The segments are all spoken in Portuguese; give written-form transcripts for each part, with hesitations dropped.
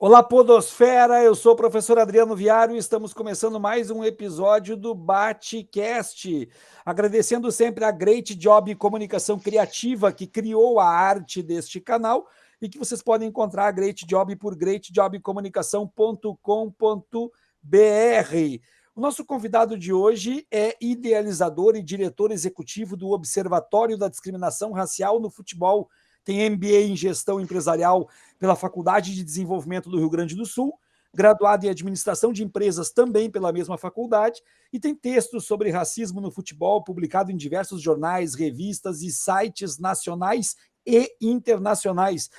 Olá, Podosfera, eu sou o professor Adriano Viário e estamos começando mais um episódio do BateCast. Agradecendo sempre a Great Job Comunicação Criativa, que criou a arte deste canal e que vocês podem encontrar a Great Job por greatjobcomunicação.com.br. O nosso convidado de hoje é idealizador e diretor executivo do Observatório da Discriminação Racial no Futebol. Tem MBA em Gestão Empresarial pela Faculdade de Desenvolvimento do Rio Grande do Sul, graduado em Administração de Empresas também pela mesma faculdade, e tem textos sobre racismo no futebol publicado em diversos jornais, revistas e sites nacionais e internacionais.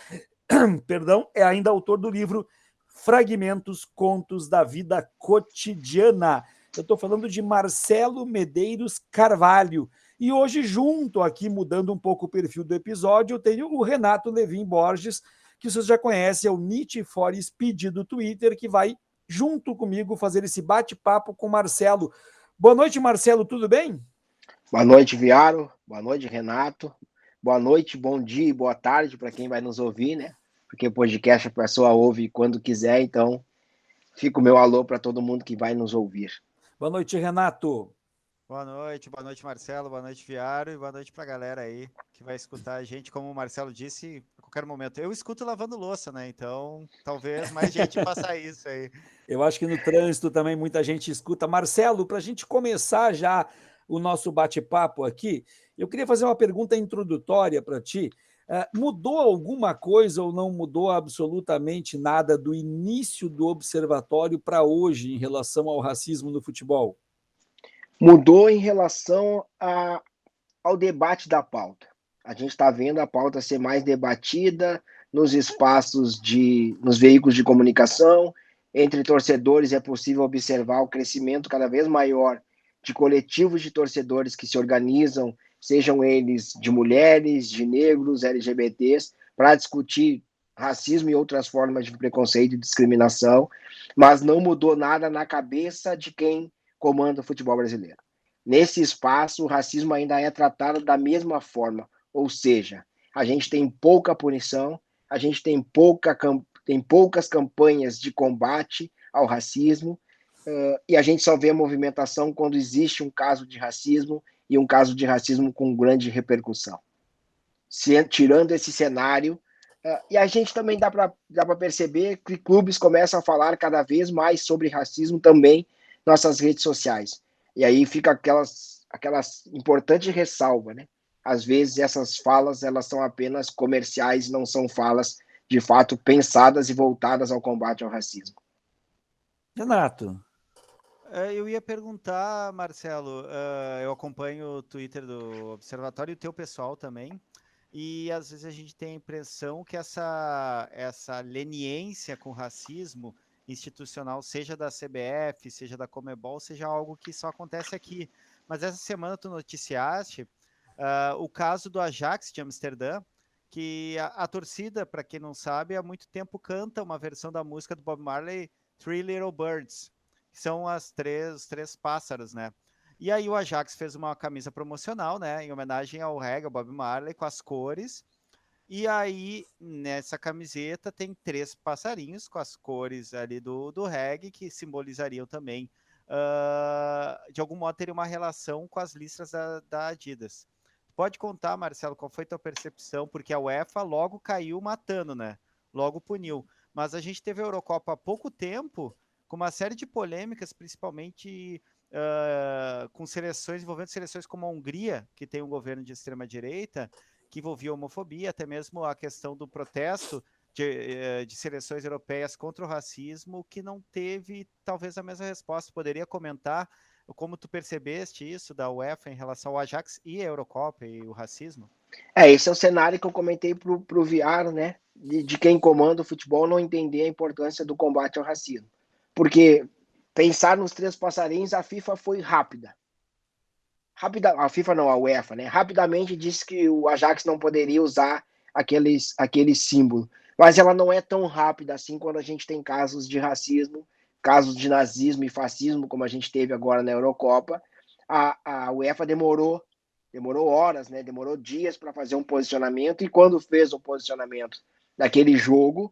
Perdão, é ainda autor do livro Fragmentos, Contos da Vida Cotidiana. Eu estou falando de Marcelo Medeiros Carvalho. E hoje, junto aqui, mudando um pouco o perfil do episódio, eu tenho o Renato Levin Borges, que vocês já conhecem, é o Need for Speed do Twitter, que vai, junto comigo, fazer esse bate-papo com o Marcelo. Boa noite, Marcelo, tudo bem? Boa noite, Viaro. Boa noite, Renato. Boa noite, bom dia e boa tarde para quem vai nos ouvir, né? Porque o podcast a pessoa ouve quando quiser, então fica o meu alô para todo mundo que vai nos ouvir. Boa noite, Renato. Boa noite, Marcelo, boa noite, Viário, e boa noite pra galera aí que vai escutar a gente, como o Marcelo disse, a qualquer momento. Eu escuto lavando louça, né? Então, talvez mais gente faça isso aí. Eu acho que no trânsito também muita gente escuta. Marcelo, para a gente começar já o nosso bate-papo aqui, eu queria fazer uma pergunta introdutória para ti. Mudou alguma coisa ou não mudou absolutamente nada do início do observatório para hoje em relação ao racismo no futebol? Mudou em relação ao debate da pauta. A gente está vendo a pauta ser mais debatida nos espaços nos veículos de comunicação. Entre torcedores é possível observar o crescimento cada vez maior de coletivos de torcedores que se organizam, sejam eles de mulheres, de negros, LGBTs, para discutir racismo e outras formas de preconceito e discriminação, mas não mudou nada na cabeça de quem comanda o futebol brasileiro. Nesse espaço, o racismo ainda é tratado da mesma forma, ou seja, a gente tem pouca punição, a gente tem poucas campanhas de combate ao racismo, e a gente só vê a movimentação quando existe um caso de racismo e um caso de racismo com grande repercussão. Tirando esse cenário, e a gente também dá para perceber que clubes começam a falar cada vez mais sobre racismo também nas nossas redes sociais. E aí fica aquelas importante ressalva, né? Às vezes essas falas elas são apenas comerciais, não são falas de fato pensadas e voltadas ao combate ao racismo. Renato. Eu ia perguntar, Marcelo, eu acompanho o Twitter do Observatório e o teu pessoal também, e às vezes a gente tem a impressão que essa leniência com o racismo institucional, seja da CBF, seja da Conmebol, seja algo que só acontece aqui. Mas essa semana tu noticiaste o caso do Ajax de Amsterdã, que a torcida, para quem não sabe, há muito tempo canta uma versão da música do Bob Marley, Three Little Birds, que são os três pássaros, né? E aí o Ajax fez uma camisa promocional, né, em homenagem ao reggae, ao Bob Marley, com as cores. E aí, nessa camiseta, tem 3 passarinhos com as cores ali do reggae, que simbolizariam também, de algum modo, teria uma relação com as listras da Adidas. Pode contar, Marcelo, qual foi a tua percepção? Porque a UEFA logo caiu matando, né? Logo puniu. Mas a gente teve a Eurocopa há pouco tempo, com uma série de polêmicas, principalmente com seleções, envolvendo seleções como a Hungria, que tem um governo de extrema-direita, que envolvia homofobia, até mesmo a questão do protesto de seleções europeias contra o racismo, que não teve talvez a mesma resposta. Poderia comentar como tu percebeste isso da UEFA em relação ao Ajax e a Eurocopa e o racismo? Esse é o cenário que eu comentei pro Viar, né? De quem comanda o futebol não entender a importância do combate ao racismo. Porque pensar nos 3 passarinhos, a FIFA foi rápida. A FIFA não, a UEFA, né? Rapidamente disse que o Ajax não poderia usar aquele símbolo. Mas ela não é tão rápida assim quando a gente tem casos de racismo, casos de nazismo e fascismo, como a gente teve agora na Eurocopa. A UEFA demorou horas, né? Demorou dias para fazer um posicionamento, e quando fez o posicionamento daquele jogo,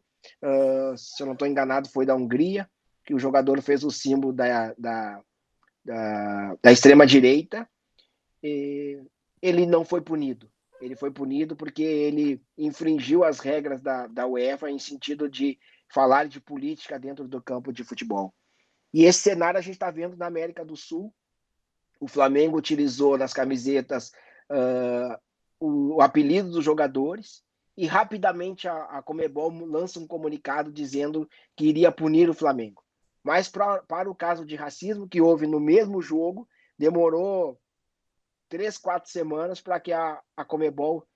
se eu não estou enganado, foi da Hungria, que o jogador fez o símbolo da extrema-direita, ele não foi punido. Ele foi punido porque ele infringiu as regras da UEFA em sentido de falar de política dentro do campo de futebol. E esse cenário a gente está vendo na América do Sul. O Flamengo utilizou nas camisetas o apelido dos jogadores e rapidamente a Conmebol lança um comunicado dizendo que iria punir o Flamengo. Mas para o caso de racismo que houve no mesmo jogo, demorou 3-4 semanas para que a Conmebol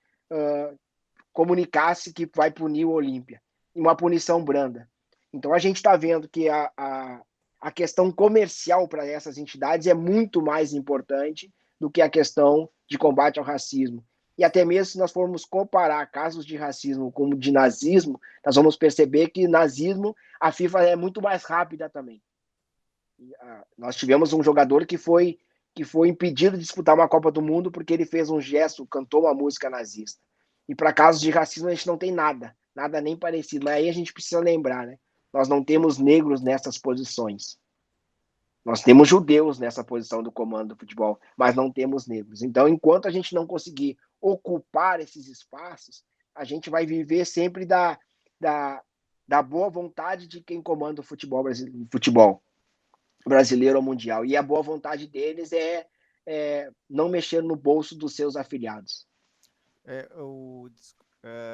comunicasse que vai punir o Olímpia. Uma punição branda. Então a gente está vendo que a questão comercial para essas entidades é muito mais importante do que a questão de combate ao racismo. E até mesmo se nós formos comparar casos de racismo com de nazismo, nós vamos perceber que nazismo, a FIFA é muito mais rápida também. Nós tivemos um jogador que foi impedido de disputar uma Copa do Mundo porque ele fez um gesto, cantou uma música nazista. E para casos de racismo a gente não tem nada nem parecido. Mas aí a gente precisa lembrar, né? Nós não temos negros nessas posições. Nós temos judeus nessa posição do comando do futebol, mas não temos negros. Então, enquanto a gente não conseguir ocupar esses espaços, a gente vai viver sempre da boa vontade de quem comanda o futebol brasileiro ou mundial. E a boa vontade deles é não mexer no bolso dos seus afiliados. Eu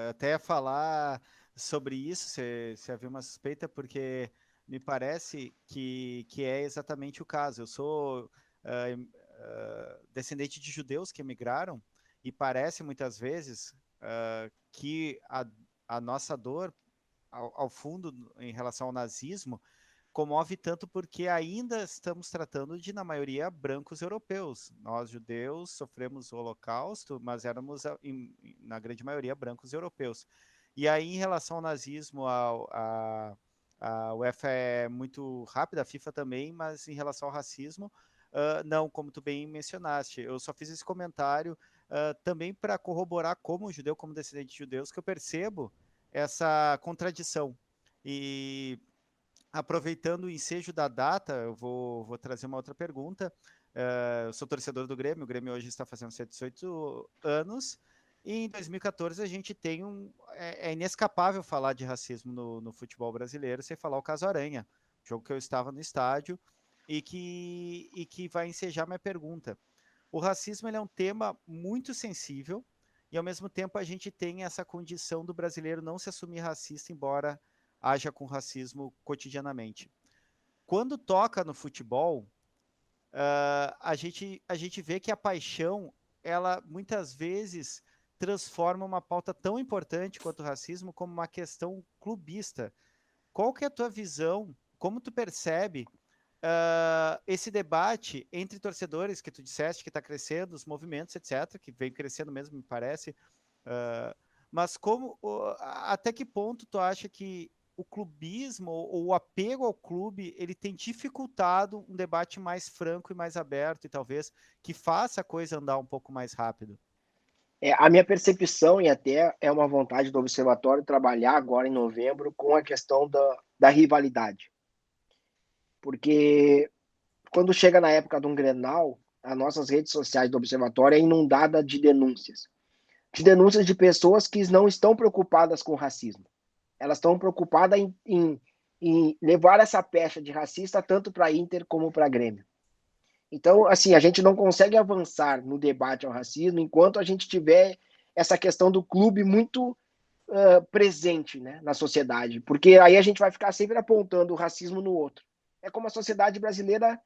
até ia falar sobre isso, se havia uma suspeita, porque me parece que é exatamente o caso. Eu sou descendente de judeus que emigraram e parece muitas vezes que a nossa dor, ao fundo, em relação ao nazismo, comove tanto porque ainda estamos tratando de, na maioria, brancos europeus. Nós, judeus, sofremos o Holocausto, mas éramos, na grande maioria, brancos europeus. E aí, em relação ao nazismo, a UEFA é muito rápida, a FIFA também, mas em relação ao racismo, não, como tu bem mencionaste. Eu só fiz esse comentário também para corroborar, como judeu, como descendente de judeus, que eu percebo essa contradição. E aproveitando o ensejo da data, eu vou trazer uma outra pergunta. Eu sou torcedor do Grêmio, o Grêmio hoje está fazendo 118 anos, e em 2014 a gente tem é inescapável falar de racismo no futebol brasileiro, sem falar o caso Aranha, jogo que eu estava no estádio, e que vai ensejar minha pergunta. O racismo ele é um tema muito sensível, e ao mesmo tempo a gente tem essa condição do brasileiro não se assumir racista, embora haja com racismo cotidianamente. Quando toca no futebol, a gente vê que a paixão, ela muitas vezes transforma uma pauta tão importante quanto o racismo como uma questão clubista. Qual que é a tua visão? Como tu percebe esse debate entre torcedores que tu disseste que está crescendo, os movimentos, etc., que vem crescendo mesmo, me parece, mas até que ponto tu acha que o clubismo ou o apego ao clube ele tem dificultado um debate mais franco e mais aberto e talvez que faça a coisa andar um pouco mais rápido? A minha percepção, e até é uma vontade do Observatório trabalhar agora em novembro com a questão da rivalidade. Porque quando chega na época de um Grenal, as nossas redes sociais do Observatório é inundada de denúncias. De denúncias de pessoas que não estão preocupadas com o racismo. Elas estão preocupadas em levar essa pecha de racista tanto para Inter como para Grêmio. Então, assim, a gente não consegue avançar no debate ao racismo enquanto a gente tiver essa questão do clube muito presente, né, na sociedade, porque aí a gente vai ficar sempre apontando o racismo no outro. É como a sociedade brasileira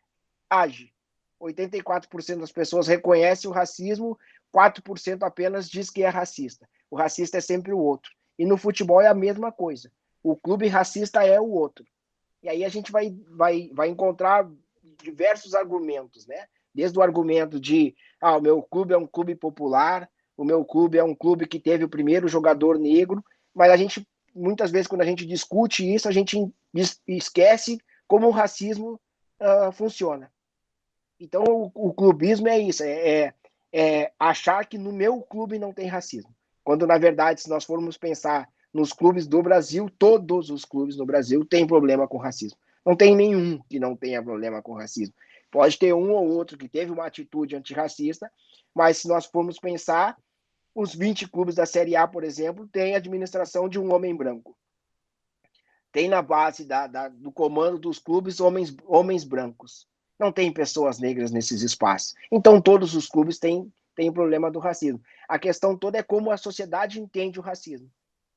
age. 84% das pessoas reconhecem o racismo, 4% apenas diz que é racista. O racista é sempre o outro. E no futebol é a mesma coisa. O clube racista é o outro. E aí a gente vai encontrar diversos argumentos, né? Desde o argumento de o meu clube é um clube popular, o meu clube é um clube que teve o primeiro jogador negro, mas a gente, muitas vezes, quando a gente discute isso, a gente esquece como o racismo funciona. Então, o clubismo é isso, é achar que no meu clube não tem racismo. Quando, na verdade, se nós formos pensar nos clubes do Brasil, todos os clubes no Brasil têm problema com racismo. Não tem nenhum que não tenha problema com racismo. Pode ter um ou outro que teve uma atitude antirracista, mas se nós formos pensar, os 20 clubes da Série A, por exemplo, têm administração de um homem branco. Tem na base do comando dos clubes homens brancos. Não tem pessoas negras nesses espaços. Então, todos os clubes têm problema do racismo. A questão toda é como a sociedade entende o racismo.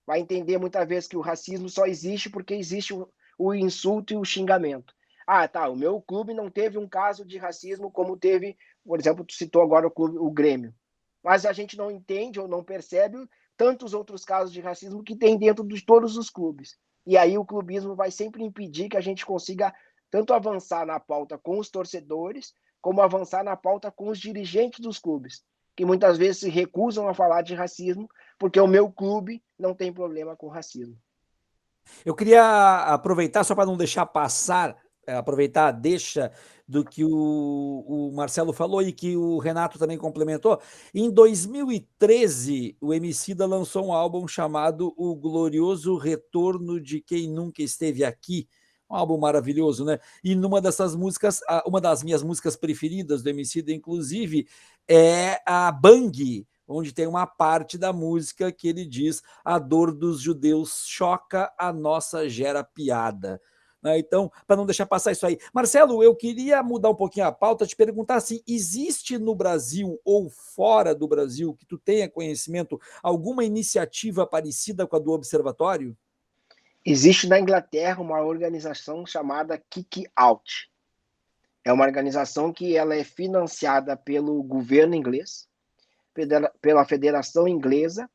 Vai entender muitas vezes que o racismo só existe porque existe o insulto e o xingamento. Ah, tá, o meu clube não teve um caso de racismo como teve, por exemplo, tu citou agora o Grêmio. Mas a gente não entende ou não percebe tantos outros casos de racismo que tem dentro de todos os clubes. E aí o clubismo vai sempre impedir que a gente consiga tanto avançar na pauta com os torcedores, como avançar na pauta com os dirigentes dos clubes, que muitas vezes se recusam a falar de racismo, porque o meu clube não tem problema com racismo. Eu queria aproveitar, só para não deixar passar, aproveitar a deixa do que o Marcelo falou e que o Renato também complementou. Em 2013, o Emicida lançou um álbum chamado O Glorioso Retorno de Quem Nunca Esteve Aqui. Um álbum maravilhoso, né? E numa dessas músicas, uma das minhas músicas preferidas do Emicida, inclusive, é a Bang, onde tem uma parte da música que ele diz: a dor dos judeus choca, a nossa gera piada. Então, para não deixar passar isso aí. Marcelo, eu queria mudar um pouquinho a pauta, te perguntar assim, existe no Brasil ou fora do Brasil, que tu tenha conhecimento, alguma iniciativa parecida com a do Observatório? Existe na Inglaterra uma organização chamada Kick Out. É uma organização que ela é financiada pelo governo inglês, pela Federação Inglesa,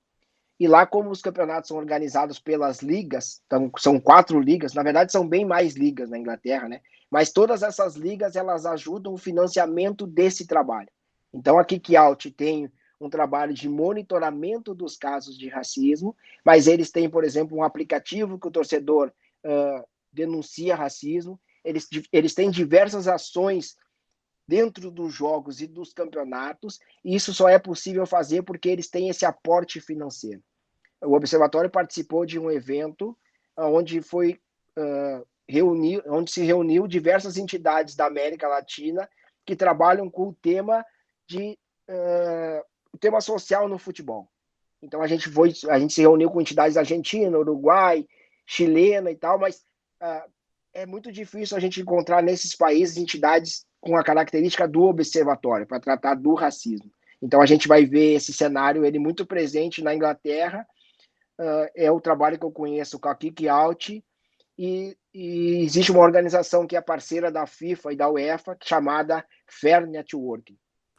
e lá, como os campeonatos são organizados pelas ligas, então são 4 ligas, na verdade são bem mais ligas na Inglaterra, né? Mas todas essas ligas, elas ajudam o financiamento desse trabalho. Então a Kick Out tem um trabalho de monitoramento dos casos de racismo, mas eles têm, por exemplo, um aplicativo que o torcedor denuncia racismo, eles têm diversas ações dentro dos jogos e dos campeonatos, e isso só é possível fazer porque eles têm esse aporte financeiro. O Observatório participou de um evento onde onde se reuniu diversas entidades da América Latina que trabalham com o tema o tema social no futebol. Então a gente se reuniu com entidades argentinas, Uruguai, chilena e tal, mas é muito difícil a gente encontrar nesses países entidades com a característica do observatório para tratar do racismo. Então a gente vai ver esse cenário ele muito presente na Inglaterra. É o trabalho que eu conheço com a Kick Out, e existe uma organização que é parceira da FIFA e da UEFA chamada Fair Networking.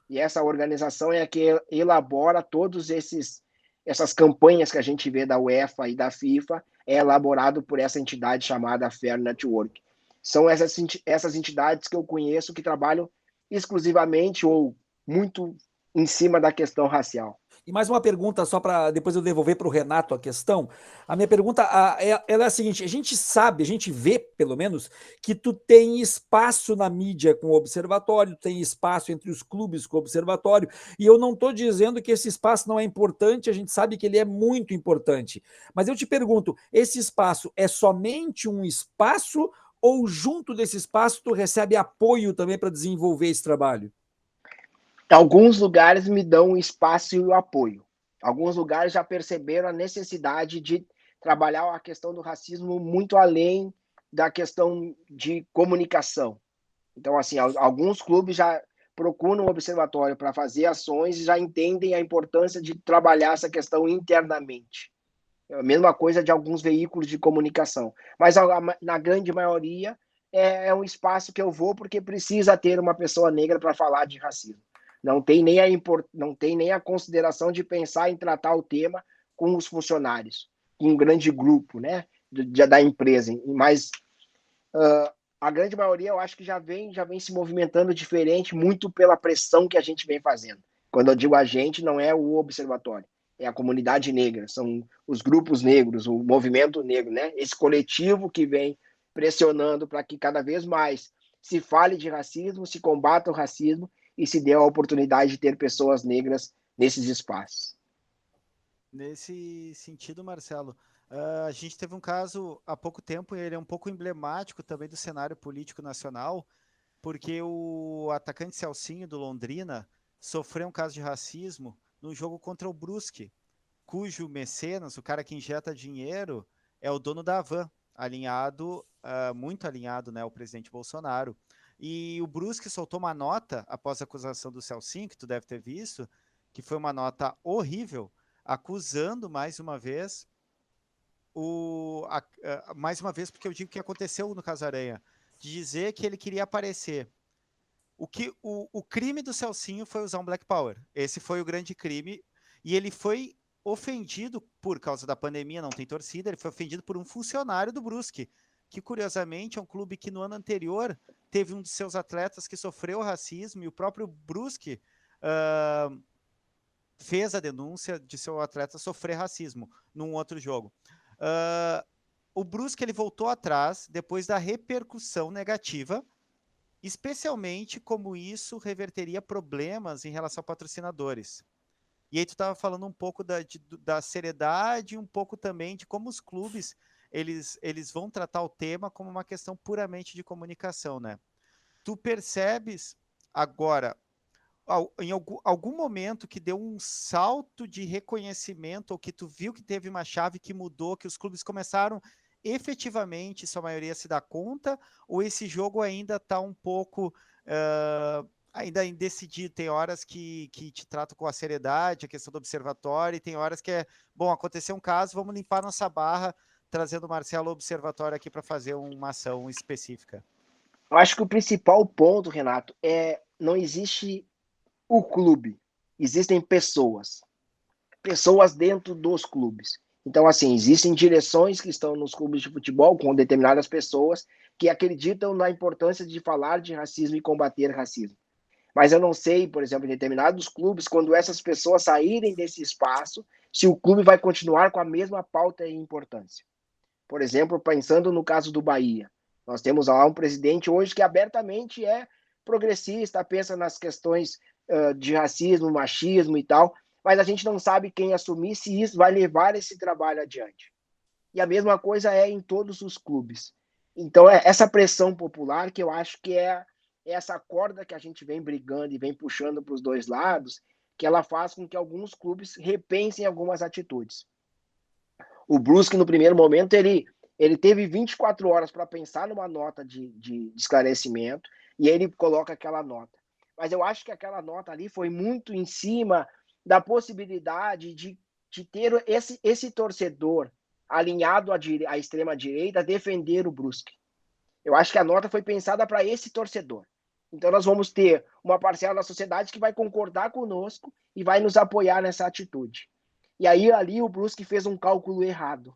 E essa organização é a que elabora todos essas campanhas que a gente vê da UEFA e da FIFA, é elaborado por essa entidade chamada Fair Network. São essas entidades que eu conheço que trabalham exclusivamente ou muito em cima da questão racial. E mais uma pergunta, só para depois eu devolver para o Renato a questão. A minha pergunta ela é a seguinte: a gente sabe, a gente vê, pelo menos, que tu tem espaço na mídia com o Observatório, tem espaço entre os clubes com o Observatório, e eu não estou dizendo que esse espaço não é importante, a gente sabe que ele é muito importante. Mas eu te pergunto, esse espaço é somente um espaço ou junto desse espaço tu recebe apoio também para desenvolver esse trabalho? Alguns lugares me dão espaço e o apoio. Alguns lugares já perceberam a necessidade de trabalhar a questão do racismo muito além da questão de comunicação. Então, assim, alguns clubes já procuram o observatório para fazer ações e já entendem a importância de trabalhar essa questão internamente. É a mesma coisa de alguns veículos de comunicação. Mas na grande maioria é um espaço que eu vou porque precisa ter uma pessoa negra para falar de racismo. Não tem nem a consideração de pensar em tratar o tema com os funcionários, com um grande grupo, né, da empresa. Mas a grande maioria eu acho que já vem se movimentando diferente, muito pela pressão que a gente vem fazendo. Quando eu digo a gente, não é o observatório, é a comunidade negra, são os grupos negros, o movimento negro, né? Esse coletivo que vem pressionando para que cada vez mais se fale de racismo, se combata o racismo e se dê a oportunidade de ter pessoas negras nesses espaços. Nesse sentido, Marcelo, A gente teve um caso há pouco tempo, e ele é um pouco emblemático também do cenário político nacional, porque o atacante Celcinho do Londrina sofreu um caso de racismo no jogo contra o Brusque, cujo mecenas, o cara que injeta dinheiro, é o dono da Havan, alinhado, muito alinhado, né, ao presidente Bolsonaro. E o Brusque soltou uma nota após a acusação do Celcinho, que tu deve ter visto, que foi uma nota horrível, acusando mais uma vez mais uma vez, porque eu digo que aconteceu no caso Aranha, de dizer que ele queria aparecer. O crime do Celcinho foi usar um Black Power. Esse foi o grande crime. E ele foi ofendido por causa da pandemia, não tem torcida, ele foi ofendido por um funcionário do Brusque, que curiosamente é um clube que no ano anterior teve um de seus atletas que sofreu racismo, e o próprio Brusque fez a denúncia de seu atleta sofrer racismo num outro jogo. O Brusque ele voltou atrás depois da repercussão negativa, especialmente como isso reverteria problemas em relação a patrocinadores. E aí tu estava falando um pouco da seriedade, um pouco também de como os clubes eles vão tratar o tema como uma questão puramente de comunicação, né? Tu percebes agora, em algum momento que deu um salto de reconhecimento, ou que tu viu que teve uma chave que mudou, que os clubes começaram efetivamente, sua maioria se dá conta, ou esse jogo ainda está um pouco ainda indecidido? Tem horas que te tratam com a seriedade, a questão do observatório, e tem horas que bom, aconteceu um caso, vamos limpar nossa barra, trazendo o Marcelo Observatório aqui para fazer uma ação específica. Eu acho que o principal ponto, Renato, não existe o clube, existem pessoas dentro dos clubes. Então, assim, existem direções que estão nos clubes de futebol com determinadas pessoas que acreditam na importância de falar de racismo e combater racismo. Mas eu não sei, por exemplo, em determinados clubes, quando essas pessoas saírem desse espaço, se o clube vai continuar com a mesma pauta e importância. Por exemplo, pensando no caso do Bahia, nós temos lá um presidente hoje que abertamente é progressista, pensa nas questões de racismo, machismo e tal, mas a gente não sabe quem assumir, se isso vai levar esse trabalho adiante. E a mesma coisa é em todos os clubes. Então, é essa pressão popular que eu acho que é essa corda que a gente vem brigando e vem puxando para os dois lados, que ela faz com que alguns clubes repensem algumas atitudes. O Brusque, no primeiro momento, ele teve 24 horas para pensar numa nota de esclarecimento, e aí ele coloca aquela nota. Mas eu acho que aquela nota ali foi muito em cima da possibilidade de ter esse torcedor alinhado à extrema-direita defender o Brusque. Eu acho que a nota foi pensada para esse torcedor. Então nós vamos ter uma parcela da sociedade que vai concordar conosco e vai nos apoiar nessa atitude. E aí ali o Brusque fez um cálculo errado.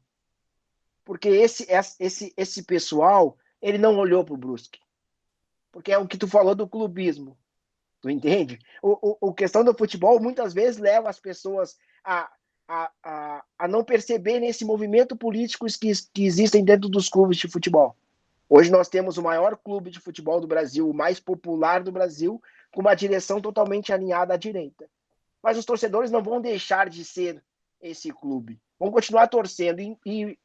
Porque esse pessoal, ele não olhou para o Brusque. Porque é o que tu falou do clubismo. Tu entende? A questão do futebol muitas vezes leva as pessoas a não perceberem esse movimento político que existem dentro dos clubes de futebol. Hoje nós temos o maior clube de futebol do Brasil, o mais popular do Brasil, com uma direção totalmente alinhada à direita. Mas os torcedores não vão deixar de ser esse clube. Vão continuar torcendo e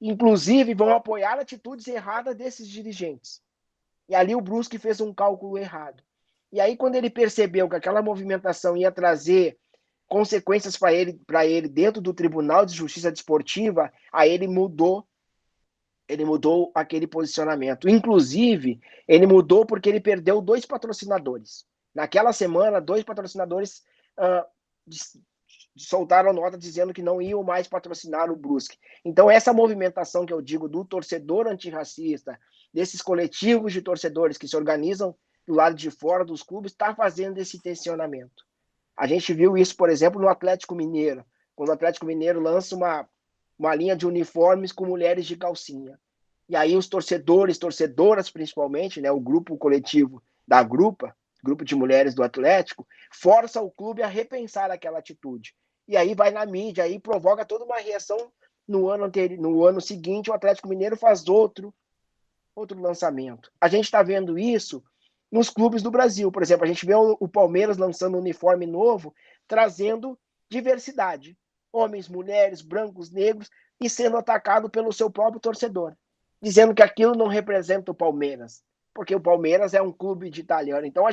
inclusive, vão apoiar atitudes erradas desses dirigentes. E ali o Brusque fez um cálculo errado. E aí, quando ele percebeu que aquela movimentação ia trazer consequências para ele dentro do Tribunal de Justiça Desportiva, aí ele mudou aquele posicionamento. Inclusive, ele mudou porque ele perdeu 2 patrocinadores. Naquela semana, 2 patrocinadores soltaram nota dizendo que não iam mais patrocinar o Brusque. Então, essa movimentação que eu digo do torcedor antirracista, desses coletivos de torcedores que se organizam do lado de fora dos clubes, está fazendo esse tensionamento. A gente viu isso, por exemplo, no Atlético Mineiro, quando o Atlético Mineiro lança uma linha de uniformes com mulheres de calcinha. E aí os torcedoras principalmente, né, o grupo coletivo da grupo de mulheres do Atlético, força o clube a repensar aquela atitude. E aí vai na mídia, aí provoca toda uma reação no ano seguinte, o Atlético Mineiro faz outro lançamento. A gente está vendo isso nos clubes do Brasil. Por exemplo, a gente vê o Palmeiras lançando um uniforme novo, trazendo diversidade. homens, mulheres, brancos, negros, e sendo atacado pelo seu próprio torcedor, dizendo que aquilo não representa o Palmeiras, porque o Palmeiras é um clube de italiano. Então,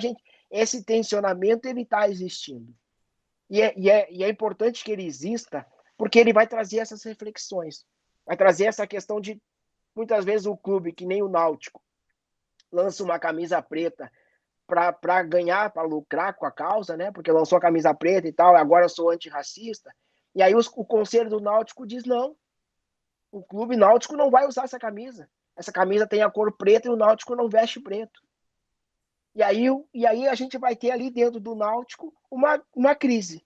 esse tensionamento ele está existindo. E é importante que ele exista, porque ele vai trazer essas reflexões, vai trazer essa questão de, muitas vezes, o clube, que nem o Náutico, lança uma camisa preta para ganhar, para lucrar com a causa, né? Porque lançou a camisa preta e tal, agora eu sou antirracista. E aí o conselho do Náutico diz não, o clube náutico não vai usar essa camisa. Essa camisa tem a cor preta e o Náutico não veste preto. E aí a gente vai ter ali dentro do Náutico uma crise.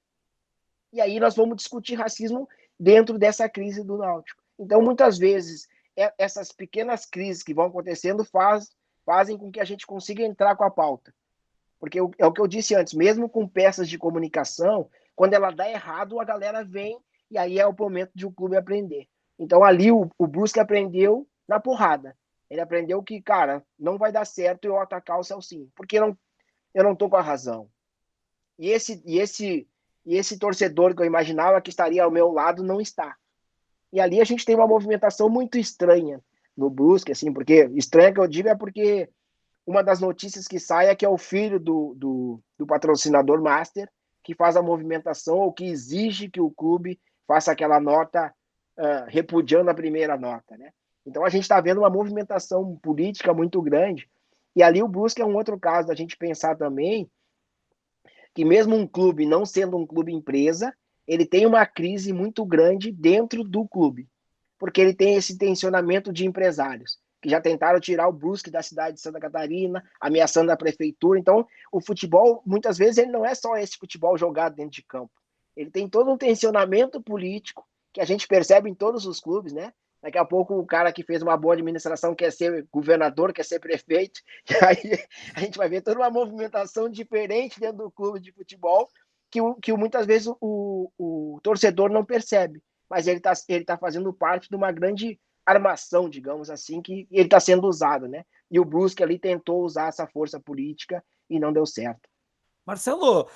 E aí nós vamos discutir racismo dentro dessa crise do Náutico. Então, muitas vezes, essas pequenas crises que vão acontecendo fazem com que a gente consiga entrar com a pauta. Porque é o que eu disse antes, mesmo com peças de comunicação, quando ela dá errado, a galera vem e aí é o momento de o clube aprender. Então, ali o Brusque aprendeu na porrada. Ele aprendeu que, cara, não vai dar certo eu atacar o Celcinho, porque eu não tô com a razão. E esse torcedor que eu imaginava que estaria ao meu lado não está. E ali a gente tem uma movimentação muito estranha no Brusque, assim, porque estranha que eu digo é porque uma das notícias que sai é que é o filho do patrocinador master que faz a movimentação ou que exige que o clube faça aquela nota repudiando a primeira nota, né? Então a gente está vendo uma movimentação política muito grande e ali o Brusque é um outro caso da gente pensar também que mesmo um clube não sendo um clube empresa, ele tem uma crise muito grande dentro do clube, porque ele tem esse tensionamento de empresários que já tentaram tirar o Brusque da cidade de Santa Catarina, ameaçando a prefeitura. Então, o futebol, muitas vezes, ele não é só esse futebol jogado dentro de campo. Ele tem todo um tensionamento político que a gente percebe em todos os clubes, né? Daqui a pouco o cara que fez uma boa administração quer ser governador, quer ser prefeito, e aí a gente vai ver toda uma movimentação diferente dentro do clube de futebol que muitas vezes o torcedor não percebe, mas ele tá fazendo parte de uma grande armação, digamos assim, que ele está sendo usado, né? E o Brusque ali tentou usar essa força política e não deu certo. Marcelo,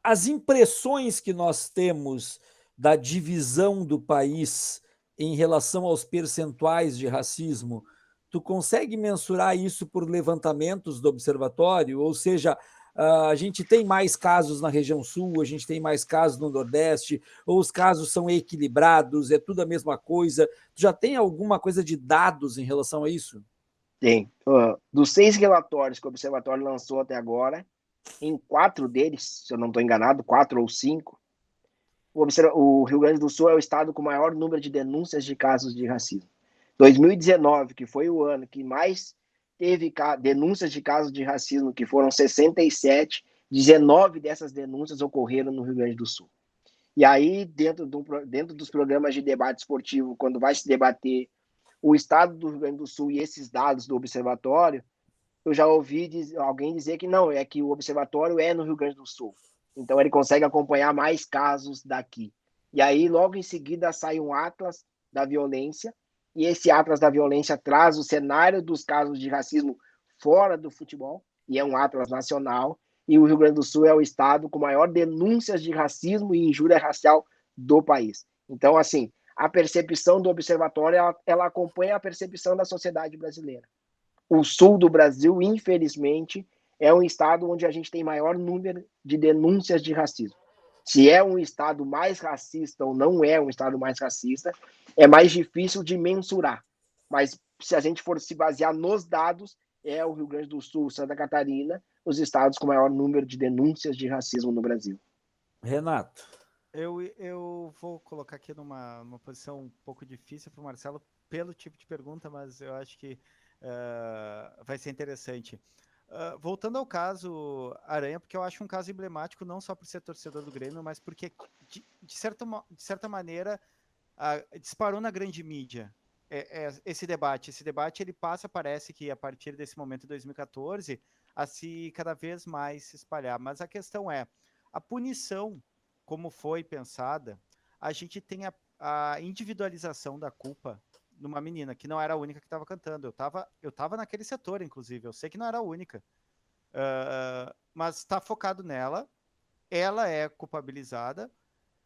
as impressões que nós temos da divisão do país em relação aos percentuais de racismo, tu consegue mensurar isso por levantamentos do observatório? Ou seja, a gente tem mais casos na região sul, a gente tem mais casos no Nordeste, ou os casos são equilibrados, é tudo a mesma coisa? Tu já tem alguma coisa de dados em relação a isso? Tem. Dos 6 relatórios que o observatório lançou até agora, em 4 deles, se eu não estou enganado, 4 ou 5, o Rio Grande do Sul é o estado com o maior número de denúncias de casos de racismo. 2019, que foi o ano que mais teve denúncias de casos de racismo, que foram 67, 19 dessas denúncias ocorreram no Rio Grande do Sul. E aí, dentro dos programas de debate esportivo, quando vai se debater o estado do Rio Grande do Sul e esses dados do observatório, eu já ouvi alguém dizer que não, é que o observatório é no Rio Grande do Sul. Então ele consegue acompanhar mais casos daqui. E aí, logo em seguida, sai um Atlas da Violência, e esse Atlas da Violência traz o cenário dos casos de racismo fora do futebol, e é um Atlas nacional, e o Rio Grande do Sul é o estado com maior denúncias de racismo e injúria racial do país. Então, assim, a percepção do observatório, ela acompanha a percepção da sociedade brasileira. O sul do Brasil, infelizmente, é um estado onde a gente tem maior número de denúncias de racismo. Se é um estado mais racista ou não é um estado mais racista, é mais difícil de mensurar. Mas se a gente for se basear nos dados, é o Rio Grande do Sul, Santa Catarina, os estados com maior número de denúncias de racismo no Brasil. Renato. Eu vou colocar aqui numa posição um pouco difícil para o Marcelo pelo tipo de pergunta, mas eu acho que vai ser interessante. Voltando ao caso Aranha, porque eu acho um caso emblemático não só por ser torcedor do Grêmio, mas porque, de certa maneira, disparou na grande mídia esse debate. Esse debate ele passa, parece que a partir desse momento de 2014, a se cada vez mais se espalhar. Mas a questão é, a punição, como foi pensada, a gente tem a individualização da culpa numa menina, que não era a única que estava cantando. Eu tava naquele setor, inclusive. Eu sei que não era a única. Mas está focado nela. Ela é culpabilizada.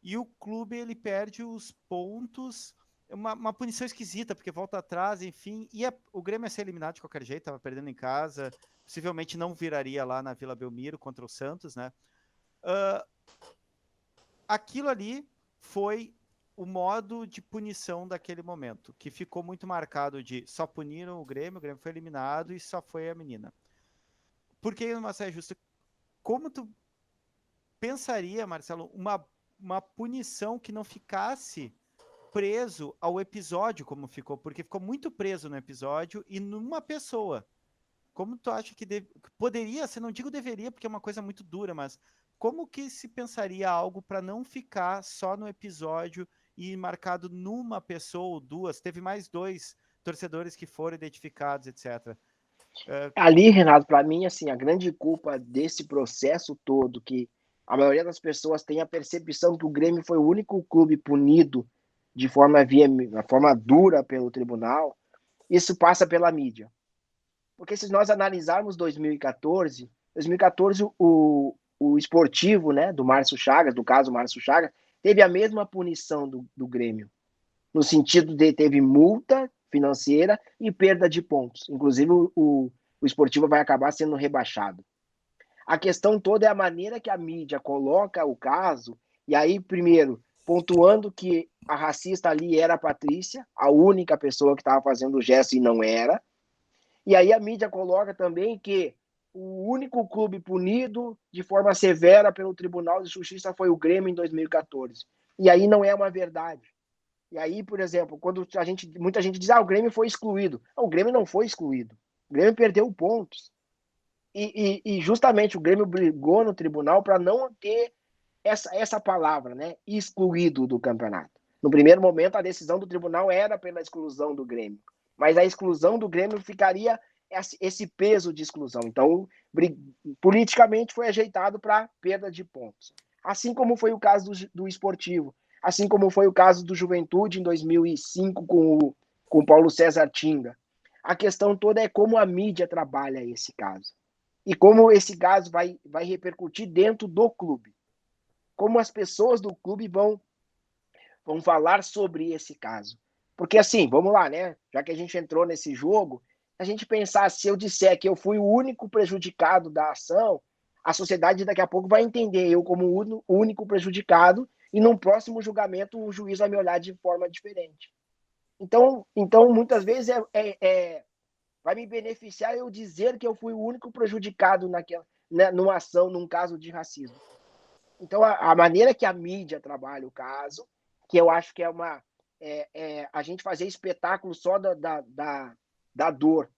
e o clube ele perde os pontos, uma punição esquisita, porque volta atrás, enfim, o Grêmio ia ser eliminado de qualquer jeito, estava perdendo em casa, possivelmente não viraria lá na Vila Belmiro contra o Santos, né? Aquilo ali foi o modo de punição daquele momento, que ficou muito marcado de só puniram o Grêmio foi eliminado e só foi a menina. Por que numa saia justa? Como tu pensaria, Marcelo, uma punição que não ficasse preso ao episódio como ficou? Porque ficou muito preso no episódio e numa pessoa. Como tu acha que poderia ser, não digo deveria, porque é uma coisa muito dura, mas como que se pensaria algo para não ficar só no episódio e marcado numa pessoa ou duas? Teve mais 2 torcedores que foram identificados, etc. Ali, Renato, para mim, assim, a grande culpa desse processo todo, que a maioria das pessoas tem a percepção que o Grêmio foi o único clube punido de forma dura pelo tribunal, isso passa pela mídia. Porque se nós analisarmos 2014 o esportivo, né, do Márcio Chagas, do caso Márcio Chagas, teve a mesma punição do Grêmio, no sentido de teve multa financeira e perda de pontos. Inclusive, o esportivo vai acabar sendo rebaixado. A questão toda é a maneira que a mídia coloca o caso, e aí, primeiro, pontuando que a racista ali era a Patrícia, a única pessoa que estava fazendo o gesto e não era. E aí a mídia coloca também que o único clube punido de forma severa pelo Tribunal de Justiça foi o Grêmio em 2014. E aí não é uma verdade. E aí, por exemplo, quando muita gente diz, o Grêmio foi excluído. Não, o Grêmio não foi excluído. O Grêmio perdeu pontos. E justamente o Grêmio brigou no tribunal para não ter essa palavra, né? Excluído do campeonato. No primeiro momento, a decisão do tribunal era pela exclusão do Grêmio. Mas a exclusão do Grêmio ficaria esse peso de exclusão. Então, politicamente foi ajeitado para perda de pontos. Assim como foi o caso do Esportivo. Assim como foi o caso do Juventude em 2005 com o Paulo César Tinga. A questão toda é como a mídia trabalha esse caso. E como esse caso vai repercutir dentro do clube. Como as pessoas do clube vão falar sobre esse caso. Porque assim, vamos lá, né? Já que a gente entrou nesse jogo, a gente pensar, se eu disser que eu fui o único prejudicado da ação, a sociedade daqui a pouco vai entender eu como o único prejudicado e num próximo julgamento o juiz vai me olhar de forma diferente. Então muitas vezes vai me beneficiar eu dizer que eu fui o único prejudicado numa ação, num caso de racismo. Então, a maneira que a mídia trabalha o caso, que eu acho que a gente fazer espetáculo só da dor.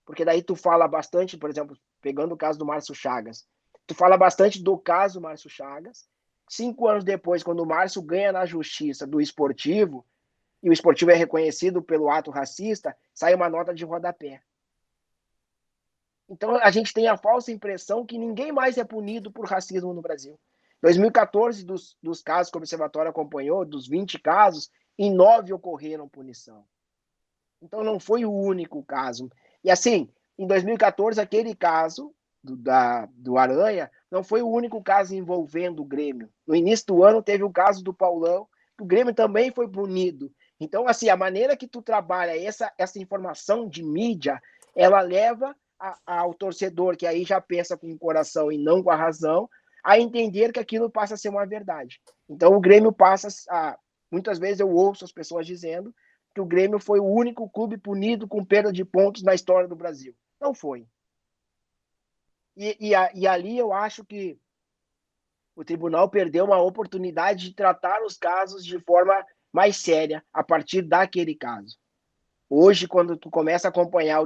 Porque daí tu fala bastante, por exemplo, pegando o caso do Márcio Chagas, tu fala bastante do caso Márcio Chagas. 5 anos depois, quando o Márcio ganha na justiça do esportivo, e o esportivo é reconhecido pelo ato racista, sai uma nota de rodapé. Então, a gente tem a falsa impressão que ninguém mais é punido por racismo no Brasil. 2014, dos casos que o Observatório acompanhou, dos 20 casos, em 9 ocorreram punição. Então, não foi o único caso. E assim, em 2014, aquele caso do Aranha não foi o único caso envolvendo o Grêmio. No início do ano, teve o caso do Paulão, que o Grêmio também foi punido. Então, assim, a maneira que tu trabalha essa informação de mídia, ela leva ao torcedor, que aí já pensa com o coração e não com a razão, a entender que aquilo passa a ser uma verdade. Então, o Grêmio passa a... Muitas vezes eu ouço as pessoas dizendo que o Grêmio foi o único clube punido com perda de pontos na história do Brasil. Não foi. E ali eu acho que o tribunal perdeu uma oportunidade de tratar os casos de forma mais séria a partir daquele caso. Hoje, quando tu começa a acompanhar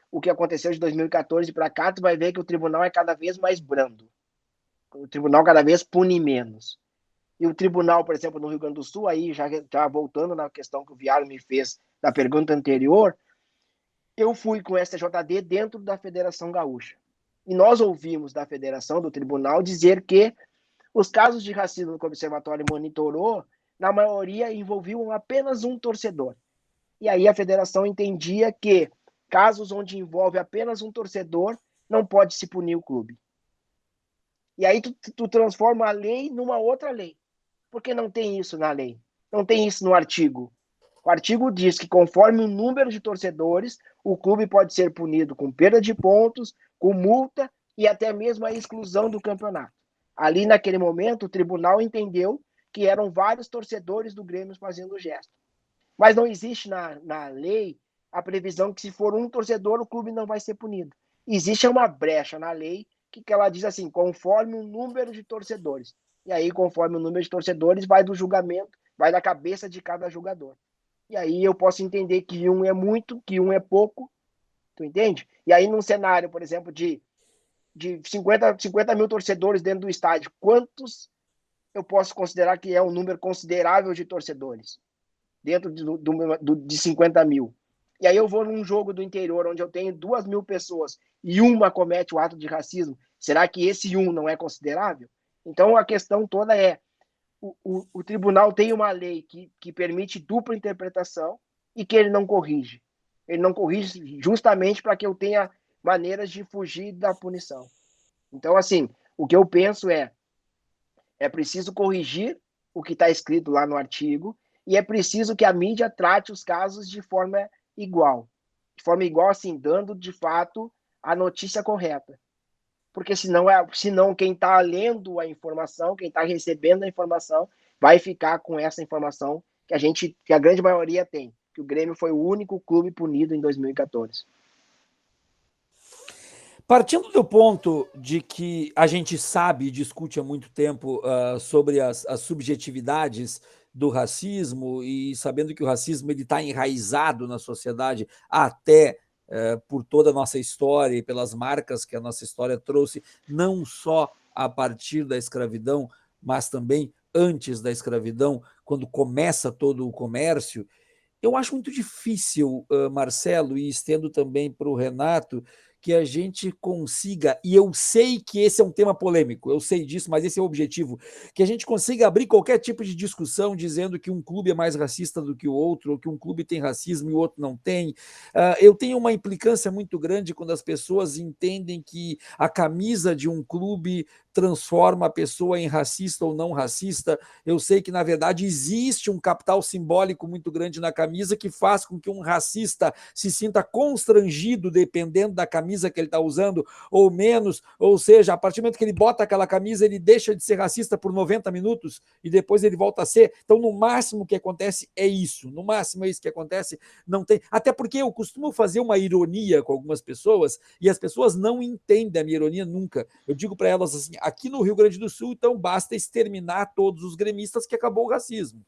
o que aconteceu de 2014 para cá, tu vai ver que o tribunal é cada vez mais brando. O tribunal cada vez pune menos. E o tribunal, por exemplo, no Rio Grande do Sul, aí já voltando na questão que o Viário me fez da pergunta anterior, eu fui com o STJD dentro da Federação Gaúcha. E nós ouvimos da federação, do tribunal, dizer que os casos de racismo que o Observatório monitorou, na maioria, envolviam apenas um torcedor. E aí a federação entendia que casos onde envolve apenas um torcedor, não pode se punir o clube. E aí tu transforma a lei numa outra lei. Porque não tem isso na lei. Não tem isso no artigo. O artigo diz que, conforme o número de torcedores, o clube pode ser punido com perda de pontos, com multa e até mesmo a exclusão do campeonato. Ali, naquele momento, o tribunal entendeu que eram vários torcedores do Grêmio fazendo o gesto. Mas não existe na lei a previsão que, se for um torcedor, o clube não vai ser punido. Existe uma brecha na lei que ela diz assim, conforme o número de torcedores. E aí, conforme o número de torcedores, vai do julgamento, vai da cabeça de cada jogador. E aí eu posso entender que um é muito, que um é pouco, tu entende? E aí, num cenário, por exemplo, de 50 mil torcedores dentro do estádio, quantos eu posso considerar que é um número considerável de torcedores? Dentro de 50 mil. E aí eu vou num jogo do interior, onde eu tenho 2.000 pessoas, e uma comete o ato de racismo, será que esse um não é considerável? Então a questão toda é, o tribunal tem uma lei que permite dupla interpretação e que ele não corrige. Ele não corrige justamente para que eu tenha maneiras de fugir da punição. Então, assim, o que eu penso é preciso corrigir o que está escrito lá no artigo e é preciso que a mídia trate os casos de forma igual. De forma igual, assim, dando, de fato, a notícia correta. Porque senão quem está lendo a informação, quem está recebendo a informação, vai ficar com essa informação que a grande maioria tem, que o Grêmio foi o único clube punido em 2014. Partindo do ponto de que a gente sabe e discute há muito tempo sobre as subjetividades do racismo e sabendo que o racismo está enraizado na sociedade até por toda a nossa história e pelas marcas que a nossa história trouxe, não só a partir da escravidão, mas também antes da escravidão, quando começa todo o comércio, eu acho muito difícil, Marcelo, e estendo também para o Renato, que a gente consiga, e eu sei que esse é um tema polêmico, eu sei disso, mas esse é o objetivo, que a gente consiga abrir qualquer tipo de discussão dizendo que um clube é mais racista do que o outro, ou que um clube tem racismo e o outro não tem. Eu tenho uma implicância muito grande quando as pessoas entendem que a camisa de um clube transforma a pessoa em racista ou não racista. Eu sei que, na verdade, existe um capital simbólico muito grande na camisa que faz com que um racista se sinta constrangido dependendo da camisa que ele está usando ou menos, ou seja, a partir do momento que ele bota aquela camisa, ele deixa de ser racista por 90 minutos e depois ele volta a ser. Então, no máximo que acontece é isso, no máximo é isso que acontece, não tem, até porque eu costumo fazer uma ironia com algumas pessoas e as pessoas não entendem a minha ironia nunca. Eu digo para elas assim, aqui no Rio Grande do Sul, então basta exterminar todos os gremistas que acabou o racismo.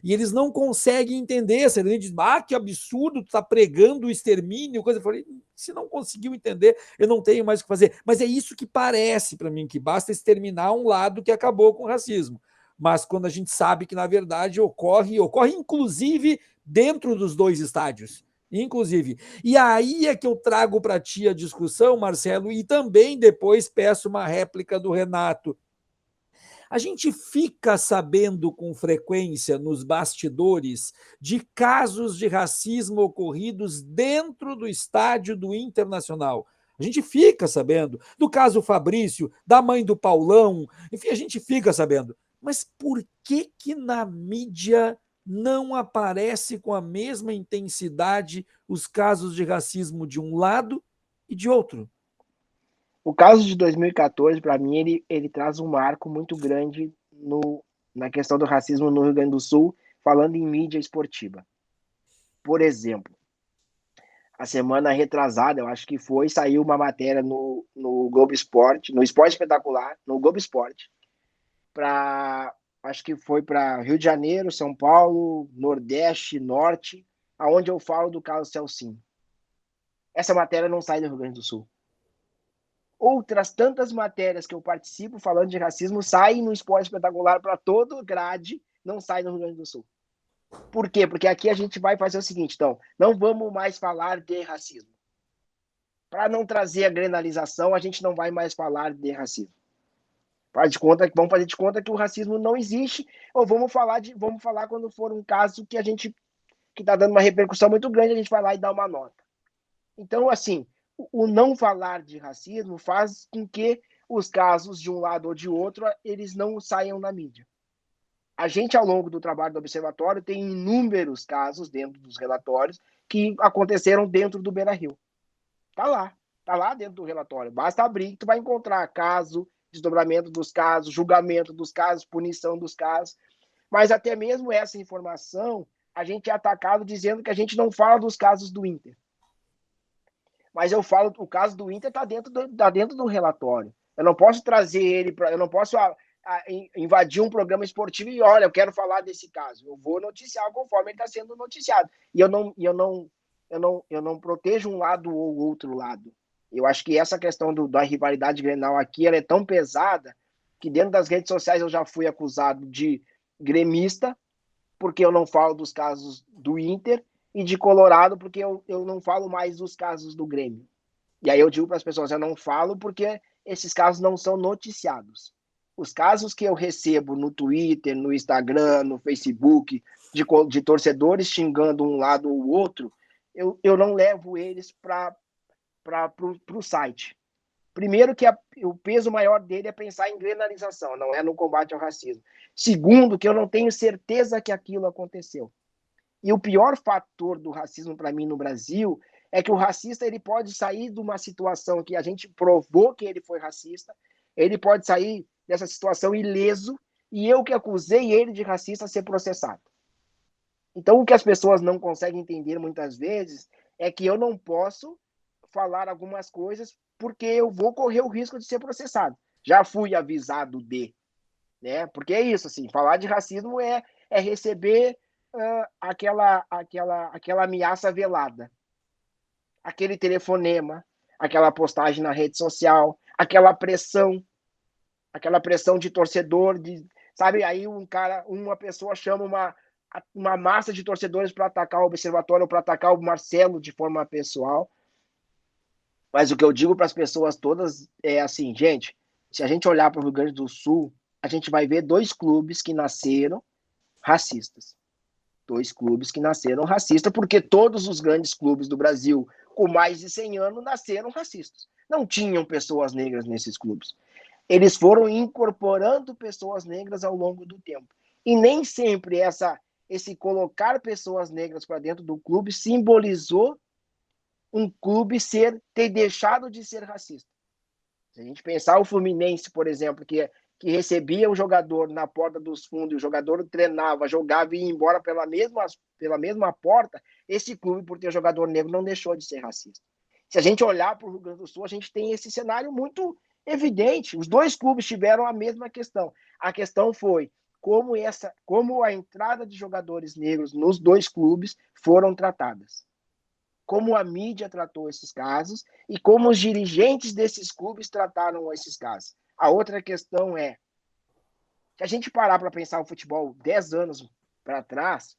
E eles não conseguem entender, eles dizem, que absurdo, tu tá pregando o extermínio, coisa. Eu falei, se não conseguiu entender, eu não tenho mais o que fazer. Mas é isso que parece para mim, que basta exterminar um lado que acabou com o racismo. Mas quando a gente sabe que, na verdade, ocorre inclusive dentro dos dois estádios. Inclusive. E aí é que eu trago para ti a discussão, Marcelo, e também depois peço uma réplica do Renato. A gente fica sabendo com frequência nos bastidores de casos de racismo ocorridos dentro do estádio do Internacional. A gente fica sabendo do caso Fabrício, da mãe do Paulão, enfim, a gente fica sabendo. Mas por que na mídia não aparece com a mesma intensidade os casos de racismo de um lado e de outro? O caso de 2014, para mim, ele traz um marco muito grande na questão do racismo no Rio Grande do Sul, falando em mídia esportiva. Por exemplo, a semana retrasada, eu acho que saiu uma matéria no Globo Esporte, no Esporte Espetacular, no Globo Esporte, acho que foi para Rio de Janeiro, São Paulo, Nordeste, Norte, aonde eu falo do caso Celcinho. Essa matéria não sai do Rio Grande do Sul. Outras tantas matérias que eu participo falando de racismo saem no Esporte Espetacular para todo grade, não sai no Rio Grande do Sul. Por quê? Porque aqui a gente vai fazer o seguinte, então, não vamos mais falar de racismo. Para não trazer a grenalização, a gente não vai mais falar de racismo. Vamos fazer de conta que o racismo não existe, ou vamos falar quando for um caso que está dando uma repercussão muito grande, a gente vai lá e dá uma nota. Então, assim, o não falar de racismo faz com que os casos de um lado ou de outro, eles não saiam na mídia. A gente, ao longo do trabalho do Observatório, tem inúmeros casos dentro dos relatórios que aconteceram dentro do Beira-Rio. Tá lá dentro do relatório. Basta abrir que tu vai encontrar caso, desdobramento dos casos, julgamento dos casos, punição dos casos. Mas até mesmo essa informação, a gente é atacado dizendo que a gente não fala dos casos do Inter. Mas eu falo, o caso do Inter está dentro do relatório. Eu não posso trazer ele para. Eu não posso invadir um programa esportivo e, olha, eu quero falar desse caso. Eu vou noticiar conforme ele está sendo noticiado. E eu não protejo um lado ou outro lado. Eu acho que essa questão da rivalidade Grenal aqui, ela é tão pesada que dentro das redes sociais eu já fui acusado de gremista, porque eu não falo dos casos do Inter, e de Colorado, porque eu não falo mais dos casos do Grêmio. E aí eu digo para as pessoas, eu não falo porque esses casos não são noticiados. Os casos que eu recebo no Twitter, no Instagram, no Facebook, de torcedores xingando um lado ou outro, eu não levo eles para o site. Primeiro que o peso maior dele é pensar em grenalização, não é no combate ao racismo. Segundo, que eu não tenho certeza que aquilo aconteceu. E o pior fator do racismo para mim no Brasil é que o racista ele pode sair de uma situação que a gente provou que ele foi racista, ele pode sair dessa situação ileso e eu que acusei ele de racista ser processado. Então o que as pessoas não conseguem entender muitas vezes é que eu não posso falar algumas coisas porque eu vou correr o risco de ser processado. Já fui avisado né? Porque é isso, assim, falar de racismo é receber aquela ameaça velada, aquele telefonema, aquela postagem na rede social, aquela pressão de torcedor, sabe? Aí uma pessoa chama uma massa de torcedores para atacar o Observatório ou para atacar o Marcelo de forma pessoal. Mas o que eu digo para as pessoas todas é assim, gente, se a gente olhar para o Rio Grande do Sul, a gente vai ver 2 clubes que nasceram racistas. 2 clubes que nasceram racistas, porque todos os grandes clubes do Brasil com mais de 100 anos nasceram racistas. Não tinham pessoas negras nesses clubes. Eles foram incorporando pessoas negras ao longo do tempo. E nem sempre esse colocar pessoas negras para dentro do clube simbolizou um clube ter deixado de ser racista. Se a gente pensar o Fluminense, por exemplo, que recebia o jogador na porta dos fundos, e o jogador treinava, jogava e ia embora pela mesma porta, esse clube, por ter jogador negro, não deixou de ser racista. Se a gente olhar para o Rio Grande do Sul, a gente tem esse cenário muito evidente. Os 2 clubes tiveram a mesma questão. A questão foi como a entrada de jogadores negros nos 2 clubes foram tratadas. Como a mídia tratou esses casos e como os dirigentes desses clubes trataram esses casos. A outra questão é, se a gente parar para pensar o futebol 10 anos para trás,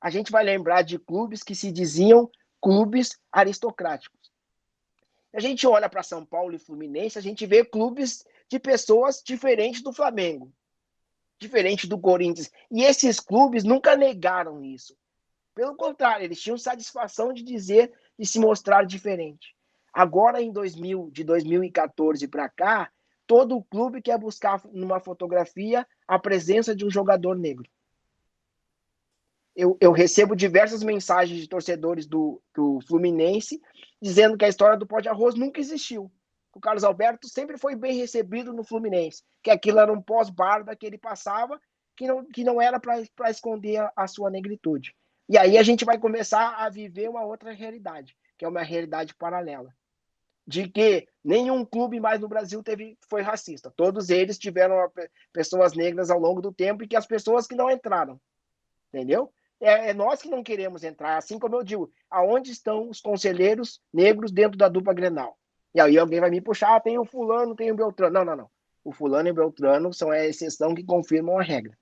a gente vai lembrar de clubes que se diziam clubes aristocráticos. A gente olha para São Paulo e Fluminense, a gente vê clubes de pessoas diferentes do Flamengo, diferente do Corinthians. E esses clubes nunca negaram isso. Pelo contrário, eles tinham satisfação de se mostrar diferente. Agora, de 2014 para cá, todo clube quer buscar numa fotografia a presença de um jogador negro. Eu recebo diversas mensagens de torcedores do Fluminense dizendo que a história do pó de arroz nunca existiu. O Carlos Alberto sempre foi bem recebido no Fluminense, que aquilo era um pós-barba que ele passava, que não era para esconder a sua negritude. E aí a gente vai começar a viver uma outra realidade, que é uma realidade paralela. De que nenhum clube mais no Brasil foi racista. Todos eles tiveram pessoas negras ao longo do tempo e que as pessoas que não entraram. Entendeu? É nós que não queremos entrar. Assim como eu digo, aonde estão os conselheiros negros dentro da dupla Grenal? E aí alguém vai me puxar, tem o fulano, tem o Beltrano. Não. O fulano e o Beltrano são a exceção que confirmam a regra.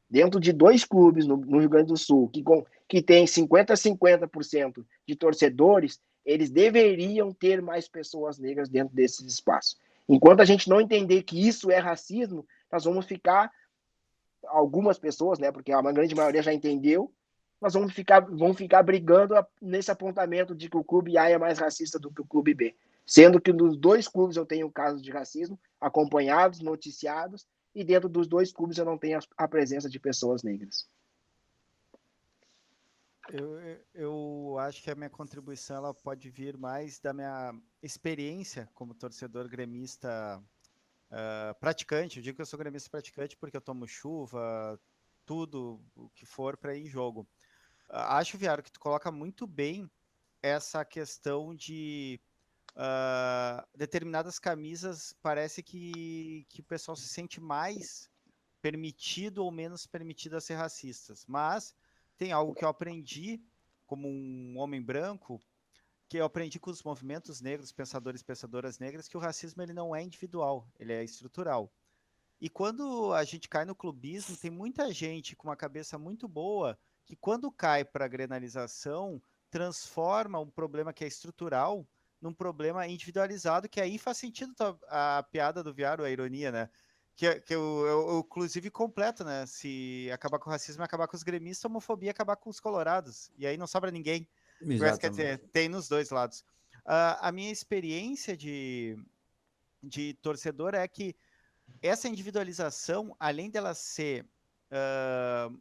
Dentro de 2 clubes no Rio Grande do Sul, que tem 50% a 50% de torcedores, eles deveriam ter mais pessoas negras dentro desses espaços. Enquanto a gente não entender que isso é racismo, nós vamos ficar, algumas pessoas, né, porque a grande maioria já entendeu, nós vamos ficar brigando nesse apontamento de que o clube A é mais racista do que o clube B. Sendo que nos 2 clubes eu tenho casos de racismo acompanhados, noticiados, e dentro dos dois clubes eu não tenho a presença de pessoas negras. Eu acho que a minha contribuição ela pode vir mais da minha experiência como torcedor gremista praticante. Eu digo que eu sou gremista praticante porque eu tomo chuva, tudo o que for para ir em jogo. Acho, Viário, que tu coloca muito bem essa questão de determinadas camisas, parece que o pessoal se sente mais permitido ou menos permitido a ser racistas. Mas tem algo que eu aprendi como um homem branco, que eu aprendi com os movimentos negros, pensadores e pensadoras negras, que o racismo ele não é individual, ele é estrutural. E quando a gente cai no clubismo, tem muita gente com uma cabeça muito boa que quando cai para a grenalização, transforma um problema que é estrutural num problema individualizado, que aí faz sentido a piada do Viário, a ironia, né? Que eu, inclusive, completo, né? Se acabar com o racismo, acabar com os gremistas, a homofobia acabar com os colorados. E aí não sobra ninguém. Mas, quer dizer, tem nos dois lados. A minha experiência de torcedor é que essa individualização, além dela ser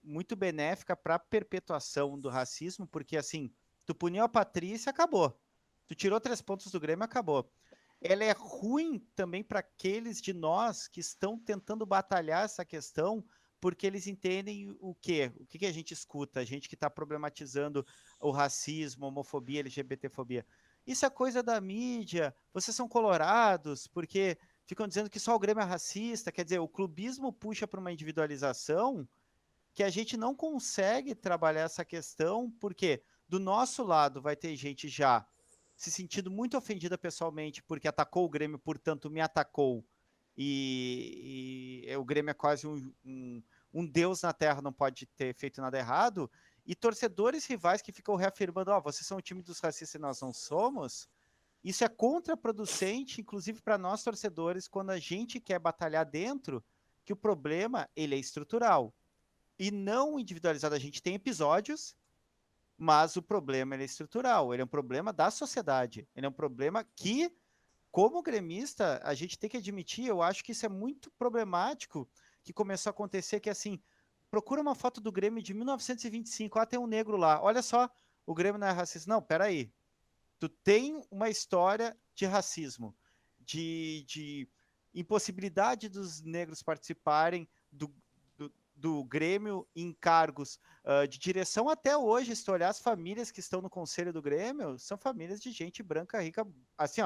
muito benéfica para a perpetuação do racismo, porque assim, tu puniu a Patrícia, acabou. Tu tirou 3 pontos do Grêmio, acabou. Ela é ruim também para aqueles de nós que estão tentando batalhar essa questão, porque eles entendem o quê? O que a gente escuta? A gente que está problematizando o racismo, homofobia, LGBTfobia. Isso é coisa da mídia, vocês são colorados, porque ficam dizendo que só o Grêmio é racista, quer dizer, o clubismo puxa para uma individualização que a gente não consegue trabalhar essa questão, porque do nosso lado vai ter gente já se sentindo muito ofendida pessoalmente porque atacou o Grêmio, portanto me atacou, e o Grêmio é quase um deus na Terra, não pode ter feito nada errado, e torcedores rivais que ficam reafirmando, vocês são o time dos racistas e nós não somos. Isso é contraproducente, inclusive para nós torcedores, quando a gente quer batalhar dentro, que o problema ele é estrutural e não individualizado. A gente tem episódios, mas o problema ele é estrutural. Ele é um problema da sociedade. Ele é um problema que, como gremista, a gente tem que admitir. Eu acho que isso é muito problemático, que começou a acontecer que assim, procura uma foto do Grêmio de 1925. Tem um negro lá. Olha só, o Grêmio não é racista. Não, peraí. Tu tem uma história de racismo, de impossibilidade dos negros participarem do Grêmio em cargos de direção até hoje. Se tu olhar as famílias que estão no conselho do Grêmio, são famílias de gente branca, rica, assim,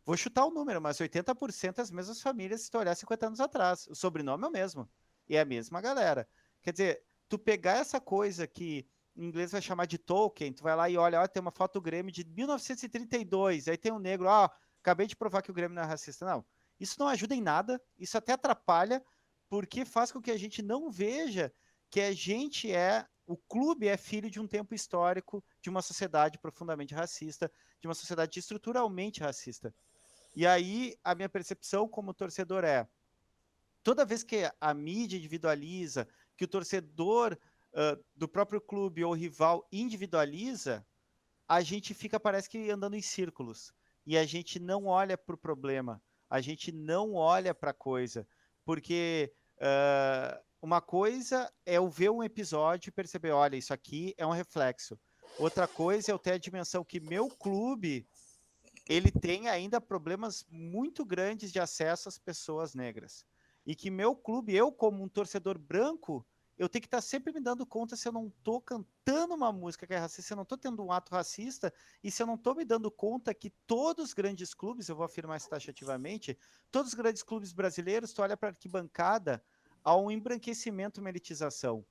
vou chutar o número, mas 80% as mesmas famílias se tu olhar 50 anos atrás. O sobrenome é o mesmo, e é a mesma galera. Quer dizer, tu pegar essa coisa que em inglês vai chamar de token, tu vai lá e olha, tem uma foto do Grêmio de 1932, aí tem um negro, acabei de provar que o Grêmio não é racista. Não, isso não ajuda em nada, isso até atrapalha, porque faz com que a gente não veja que o clube é filho de um tempo histórico, de uma sociedade profundamente racista, de uma sociedade estruturalmente racista. E aí, a minha percepção como torcedor é, toda vez que a mídia individualiza, que o torcedor do próprio clube ou rival individualiza, a gente fica, parece que, andando em círculos. E a gente não olha para o problema, a gente não olha para a coisa. Porque uma coisa é eu ver um episódio e perceber, olha, isso aqui é um reflexo. Outra coisa é eu ter a dimensão que meu clube ele tem ainda problemas muito grandes de acesso às pessoas negras. E que meu clube, eu como um torcedor branco, eu tenho que estar sempre me dando conta se eu não estou cantando uma música que é racista, se eu não estou tendo um ato racista, e se eu não estou me dando conta que todos os grandes clubes, eu vou afirmar isso taxativamente, todos os grandes clubes brasileiros, tu olha para a arquibancada, há um embranquecimento, uma elitização,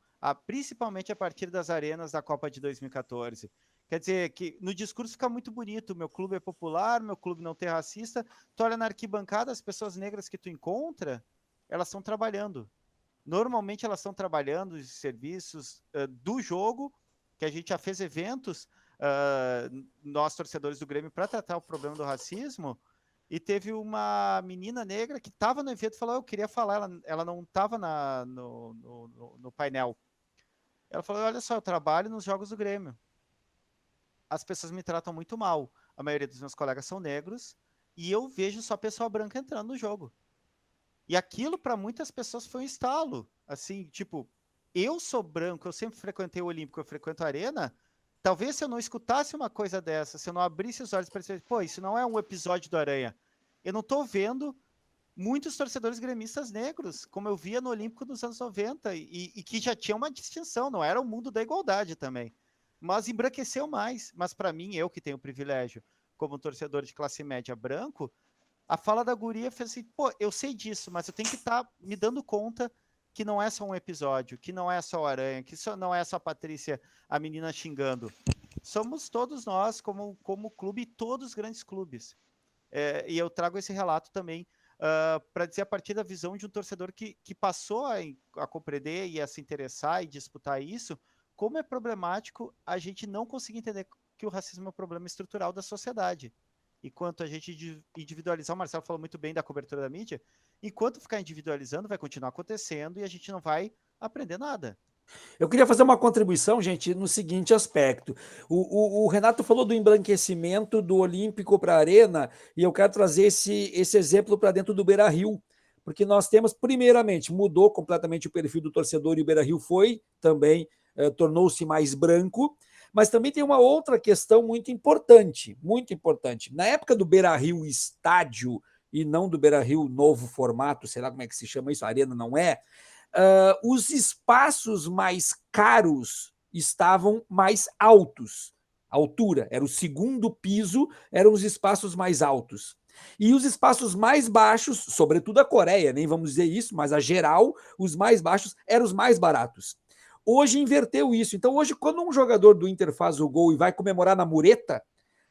principalmente a partir das arenas da Copa de 2014. Quer dizer, que no discurso fica muito bonito, meu clube é popular, meu clube não tem racista, tu olha na arquibancada, as pessoas negras que tu encontra, elas estão trabalhando. Normalmente elas estão trabalhando em serviços do jogo, que a gente já fez eventos, nós torcedores do Grêmio, para tratar o problema do racismo, e teve uma menina negra que estava no evento e falou, eu queria falar, ela não estava no painel. Ela falou, olha só, eu trabalho nos jogos do Grêmio. As pessoas me tratam muito mal. A maioria dos meus colegas são negros, e eu vejo só pessoa branca entrando no jogo. E aquilo para muitas pessoas foi um estalo. Assim, tipo, eu sou branco, eu sempre frequentei o Olímpico, eu frequento a Arena. Talvez se eu não escutasse uma coisa dessa, se eu não abrisse os olhos para dizer, pô, isso não é um episódio do Aranha. Eu não tô vendo muitos torcedores gremistas negros, como eu via no Olímpico nos anos 90, e que já tinha uma distinção, não era o mundo da igualdade também. Mas embranqueceu mais. Mas para mim, eu que tenho o privilégio, como torcedor de classe média branco, a fala da guria fez assim, pô, eu sei disso, mas eu tenho que estar me dando conta que não é só um episódio, que não é só o Aranha, que não é só a Patrícia, a menina xingando. Somos todos nós, como clube, todos os grandes clubes. E eu trago esse relato também para dizer a partir da visão de um torcedor que passou a compreender e a se interessar e disputar isso, como é problemático a gente não conseguir entender que o racismo é um problema estrutural da sociedade. Enquanto a gente individualizar, o Marcelo falou muito bem da cobertura da mídia, enquanto ficar individualizando, vai continuar acontecendo e a gente não vai aprender nada. Eu queria fazer uma contribuição, gente, no seguinte aspecto. O Renato falou do embranquecimento do Olímpico para a Arena, e eu quero trazer esse exemplo para dentro do Beira-Rio, porque nós temos, primeiramente, mudou completamente o perfil do torcedor, e o Beira-Rio foi também, tornou-se mais branco, mas também tem uma outra questão muito importante, muito importante. Na época do Beira-Rio estádio, e não do Beira-Rio novo formato, sei lá como é que se chama isso, a Arena não é, os espaços mais caros estavam mais altos. A altura, era o segundo piso, eram os espaços mais altos. E os espaços mais baixos, sobretudo a Coreia, nem vamos dizer isso, mas a geral, os mais baixos eram os mais baratos. Hoje inverteu isso. Então, hoje, quando um jogador do Inter faz o gol e vai comemorar na mureta,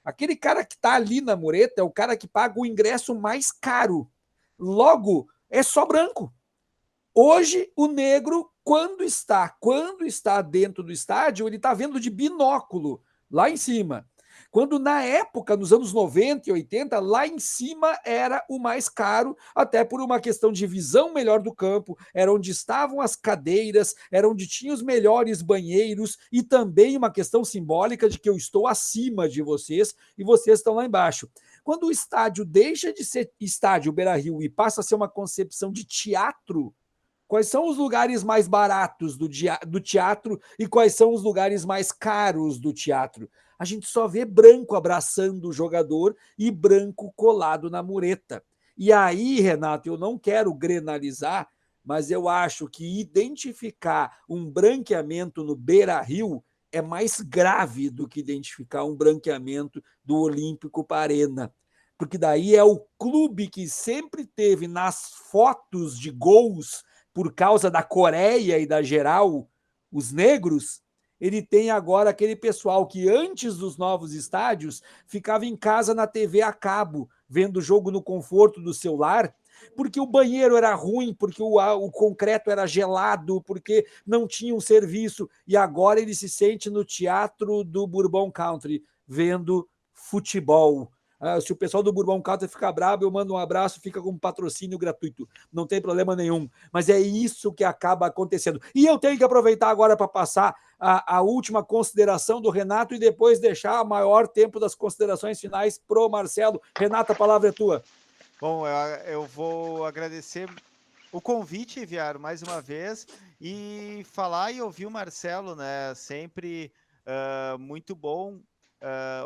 aquele cara que está ali na mureta é o cara que paga o ingresso mais caro. Logo, é só branco. Hoje, o negro, quando está dentro do estádio, ele está vendo de binóculo, lá em cima. Quando na época, nos anos 90 e 80, lá em cima era o mais caro, até por uma questão de visão melhor do campo, era onde estavam as cadeiras, era onde tinha os melhores banheiros, e também uma questão simbólica de que eu estou acima de vocês e vocês estão lá embaixo. Quando o estádio deixa de ser estádio Beira-Rio e passa a ser uma concepção de teatro, quais são os lugares mais baratos do teatro e quais são os lugares mais caros do teatro? A gente só vê branco abraçando o jogador e branco colado na mureta. E aí, Renato, eu não quero grenalizar, mas eu acho que identificar um branqueamento no Beira-Rio é mais grave do que identificar um branqueamento do Olímpico para a Arena. Porque daí é o clube que sempre teve nas fotos de gols por causa da Coreia e da geral, os negros, ele tem agora aquele pessoal que antes dos novos estádios ficava em casa na TV a cabo, vendo o jogo no conforto do seu lar, porque o banheiro era ruim, porque o concreto era gelado, porque não tinha um serviço, e agora ele se sente no teatro do Bourbon Country, vendo futebol. Se o pessoal do Bourbon Country ficar bravo, eu mando um abraço, fica com patrocínio gratuito, não tem problema nenhum. Mas é isso que acaba acontecendo. E eu tenho que aproveitar agora para passar a última consideração do Renato e depois deixar o maior tempo das considerações finais pro Marcelo. Renato, a palavra é tua. Bom, eu vou agradecer o convite, Viaro, mais uma vez, e falar e ouvir o Marcelo, né? Sempre muito bom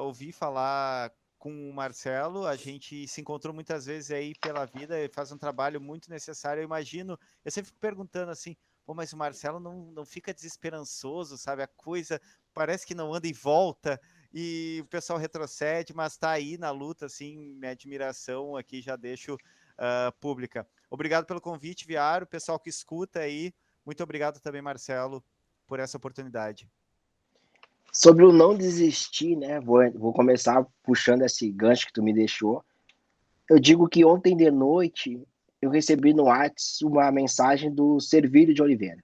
ouvir falar com o Marcelo. A gente se encontrou muitas vezes aí pela vida e faz um trabalho muito necessário. Eu imagino, eu sempre fico perguntando assim, pô, mas o Marcelo não fica desesperançoso, sabe? A coisa parece que não anda e volta e o pessoal retrocede, mas tá aí na luta, assim, minha admiração aqui já deixo pública. Obrigado pelo convite, Viário, pessoal que escuta aí, muito obrigado também, Marcelo, por essa oportunidade. Sobre o não desistir, né? Vou começar puxando esse gancho que tu me deixou. Eu digo que ontem de noite eu recebi no WhatsApp uma mensagem do Servílio de Oliveira,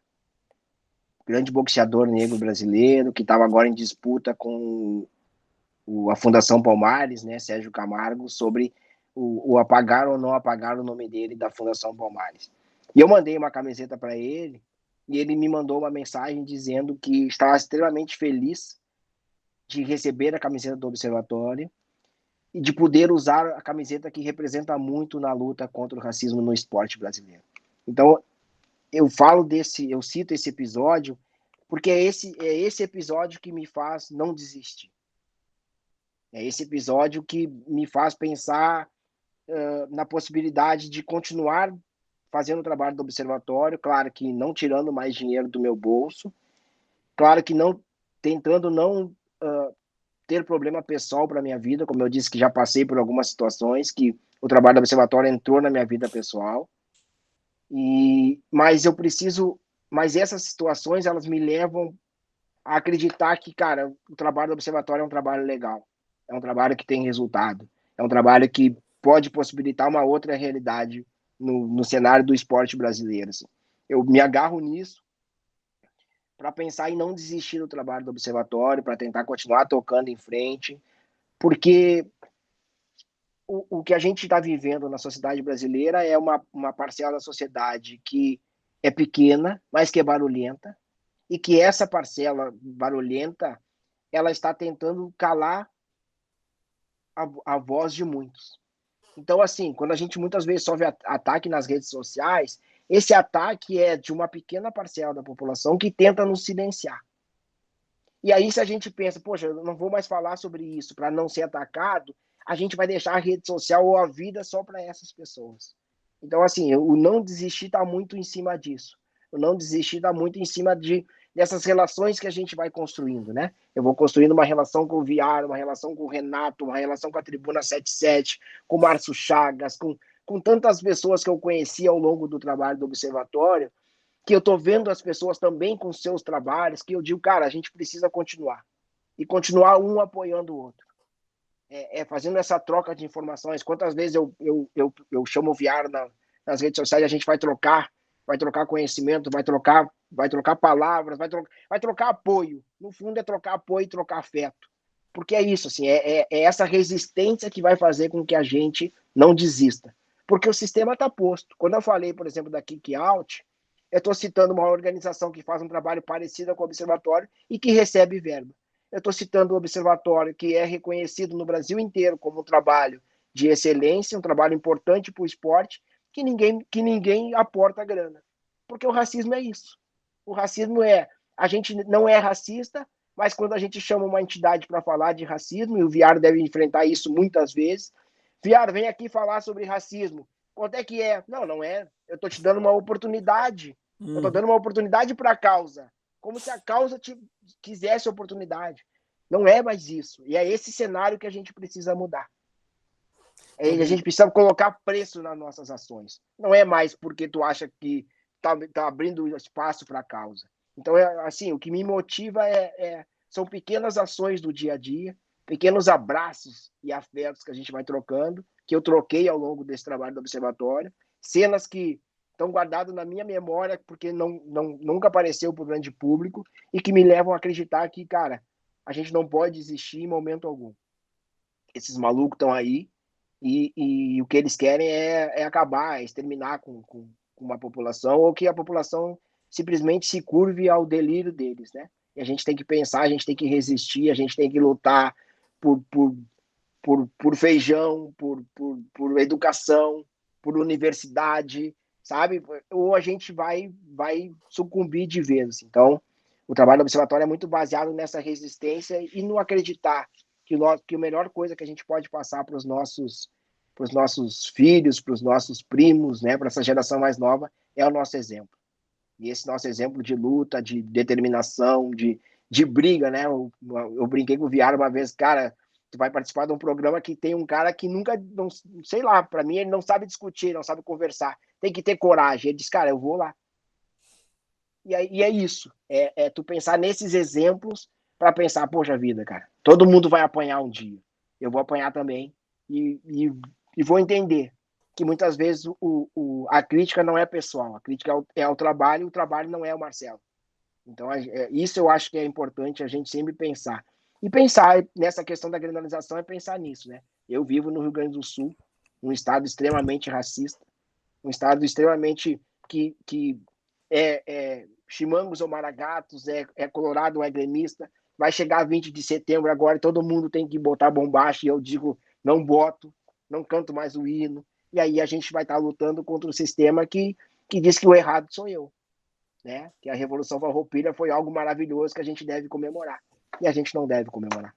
grande boxeador negro brasileiro, que estava agora em disputa com a Fundação Palmares, né, Sérgio Camargo, sobre o apagar ou não apagar o nome dele da Fundação Palmares. E eu mandei uma camiseta para ele, e ele me mandou uma mensagem dizendo que estava extremamente feliz de receber a camiseta do Observatório e de poder usar a camiseta que representa muito na luta contra o racismo no esporte brasileiro. Então, eu cito esse episódio, porque é esse episódio que me faz não desistir. É esse episódio que me faz pensar na possibilidade de continuar fazendo o trabalho do observatório, claro que não tirando mais dinheiro do meu bolso, claro que não tentando não ter problema pessoal para minha vida, como eu disse que já passei por algumas situações que o trabalho do observatório entrou na minha vida pessoal, mas essas situações elas me levam a acreditar que, cara, o trabalho do observatório é um trabalho legal, é um trabalho que tem resultado, é um trabalho que pode possibilitar uma outra realidade no cenário do esporte brasileiro. Assim. Eu me agarro nisso para pensar em não desistir do trabalho do observatório, para tentar continuar tocando em frente, porque o que a gente está vivendo na sociedade brasileira é uma parcela da sociedade que é pequena, mas que é barulhenta, e que essa parcela barulhenta ela está tentando calar a voz de muitos. Então, assim, quando a gente muitas vezes sofre ataque nas redes sociais, esse ataque é de uma pequena parcela da população que tenta nos silenciar. E aí, se a gente pensa, poxa, eu não vou mais falar sobre isso para não ser atacado, a gente vai deixar a rede social ou a vida só para essas pessoas. Então, assim, o não desistir está muito em cima disso. O não desistir está muito em cima dessas relações que a gente vai construindo, né? Eu vou construindo uma relação com o Viar, uma relação com o Renato, uma relação com a Tribuna 77, com o Márcio Chagas, com tantas pessoas que eu conheci ao longo do trabalho do Observatório, que eu estou vendo as pessoas também com seus trabalhos, que eu digo, cara, a gente precisa continuar. E continuar um apoiando o outro. Fazendo essa troca de informações. Quantas vezes eu chamo o Viar nas redes sociais, a gente vai trocar conhecimento, vai trocar palavras, vai trocar apoio. No fundo é trocar apoio e trocar afeto. Porque é isso, assim, é essa resistência que vai fazer com que a gente não desista. Porque o sistema está posto. Quando eu falei, por exemplo, da Kick Out, eu estou citando uma organização que faz um trabalho parecido com o Observatório e que recebe verba. Eu estou citando o Observatório, que é reconhecido no Brasil inteiro como um trabalho de excelência, um trabalho importante para o esporte, que ninguém aporta grana. Porque o racismo é isso. O racismo a gente não é racista, mas quando a gente chama uma entidade para falar de racismo, e o Viar deve enfrentar isso muitas vezes, Viar, vem aqui falar sobre racismo. Quanto é que é? Não, não é. Eu estou te dando uma oportunidade. Eu estou dando uma oportunidade para a causa. Como se a causa quisesse oportunidade. Não é mais isso. E é esse cenário que a gente precisa mudar. A gente precisa colocar preço nas nossas ações. Não é mais porque tu acha que tá abrindo espaço para a causa. Então, assim, o que me motiva são pequenas ações do dia a dia, pequenos abraços e afetos que a gente vai trocando, que eu troquei ao longo desse trabalho do Observatório, cenas que estão guardadas na minha memória porque nunca apareceu para o grande público e que me levam a acreditar que, cara, a gente não pode desistir em momento algum. Esses malucos estão aí e o que eles querem é acabar, é exterminar com uma população ou que a população simplesmente se curve ao delírio deles, né? E a gente tem que pensar, a gente tem que resistir, a gente tem que lutar por feijão, por educação, por universidade, sabe? Ou a gente vai sucumbir de vez. Assim. Então, o trabalho do observatório é muito baseado nessa resistência e no acreditar que a melhor coisa que a gente pode passar para os nossos filhos, para os nossos primos, né, para essa geração mais nova, é o nosso exemplo. E esse nosso exemplo de luta, de determinação, de briga, né? Eu brinquei com o Viário uma vez, cara, tu vai participar de um programa que tem um cara que nunca, não, sei lá, para mim ele não sabe discutir, não sabe conversar, tem que ter coragem. Ele diz, cara, eu vou lá. E é isso, tu pensar nesses exemplos para pensar, poxa vida, cara, todo mundo vai apanhar um dia, eu vou apanhar também e vou entender que muitas vezes a crítica não é pessoal, a crítica é ao trabalho, o trabalho não é o Marcelo. Então, isso eu acho que é importante a gente sempre pensar. E pensar nessa questão da granalização é pensar nisso, né? Eu vivo no Rio Grande do Sul, um estado extremamente racista, um estado extremamente que chimangos ou maragatos, é colorado ou é gremista. Vai chegar 20 de setembro agora e todo mundo tem que botar bombacha, e eu digo, não voto, não canto mais o hino, e aí a gente vai estar lutando contra o sistema que diz que o errado sou eu, né? Que a Revolução Farroupilha foi algo maravilhoso que a gente deve comemorar, e a gente não deve comemorar.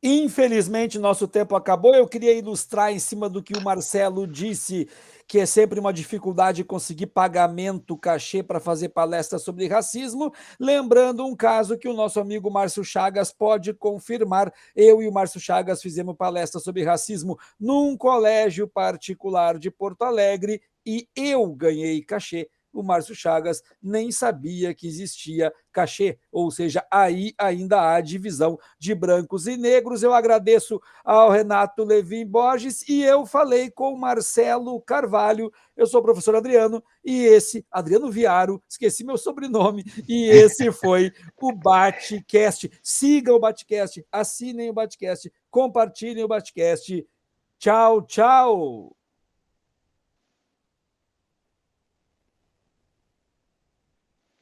Infelizmente, nosso tempo acabou. Eu queria ilustrar em cima do que o Marcelo disse, que é sempre uma dificuldade conseguir pagamento, cachê para fazer palestra sobre racismo. Lembrando um caso que o nosso amigo Márcio Chagas pode confirmar. Eu e o Márcio Chagas fizemos palestra sobre racismo num colégio particular de Porto Alegre e eu ganhei cachê. O Márcio Chagas nem sabia que existia cachê, ou seja, aí ainda há divisão de brancos e negros. Eu agradeço ao Renato Levin Borges e eu falei com o Marcelo Carvalho. Eu sou o professor Adriano e esse, Adriano Viaro, esqueci meu sobrenome, e esse foi o Batcast. Sigam o Batcast, assinem o Batcast, compartilhem o Batcast. Tchau, tchau!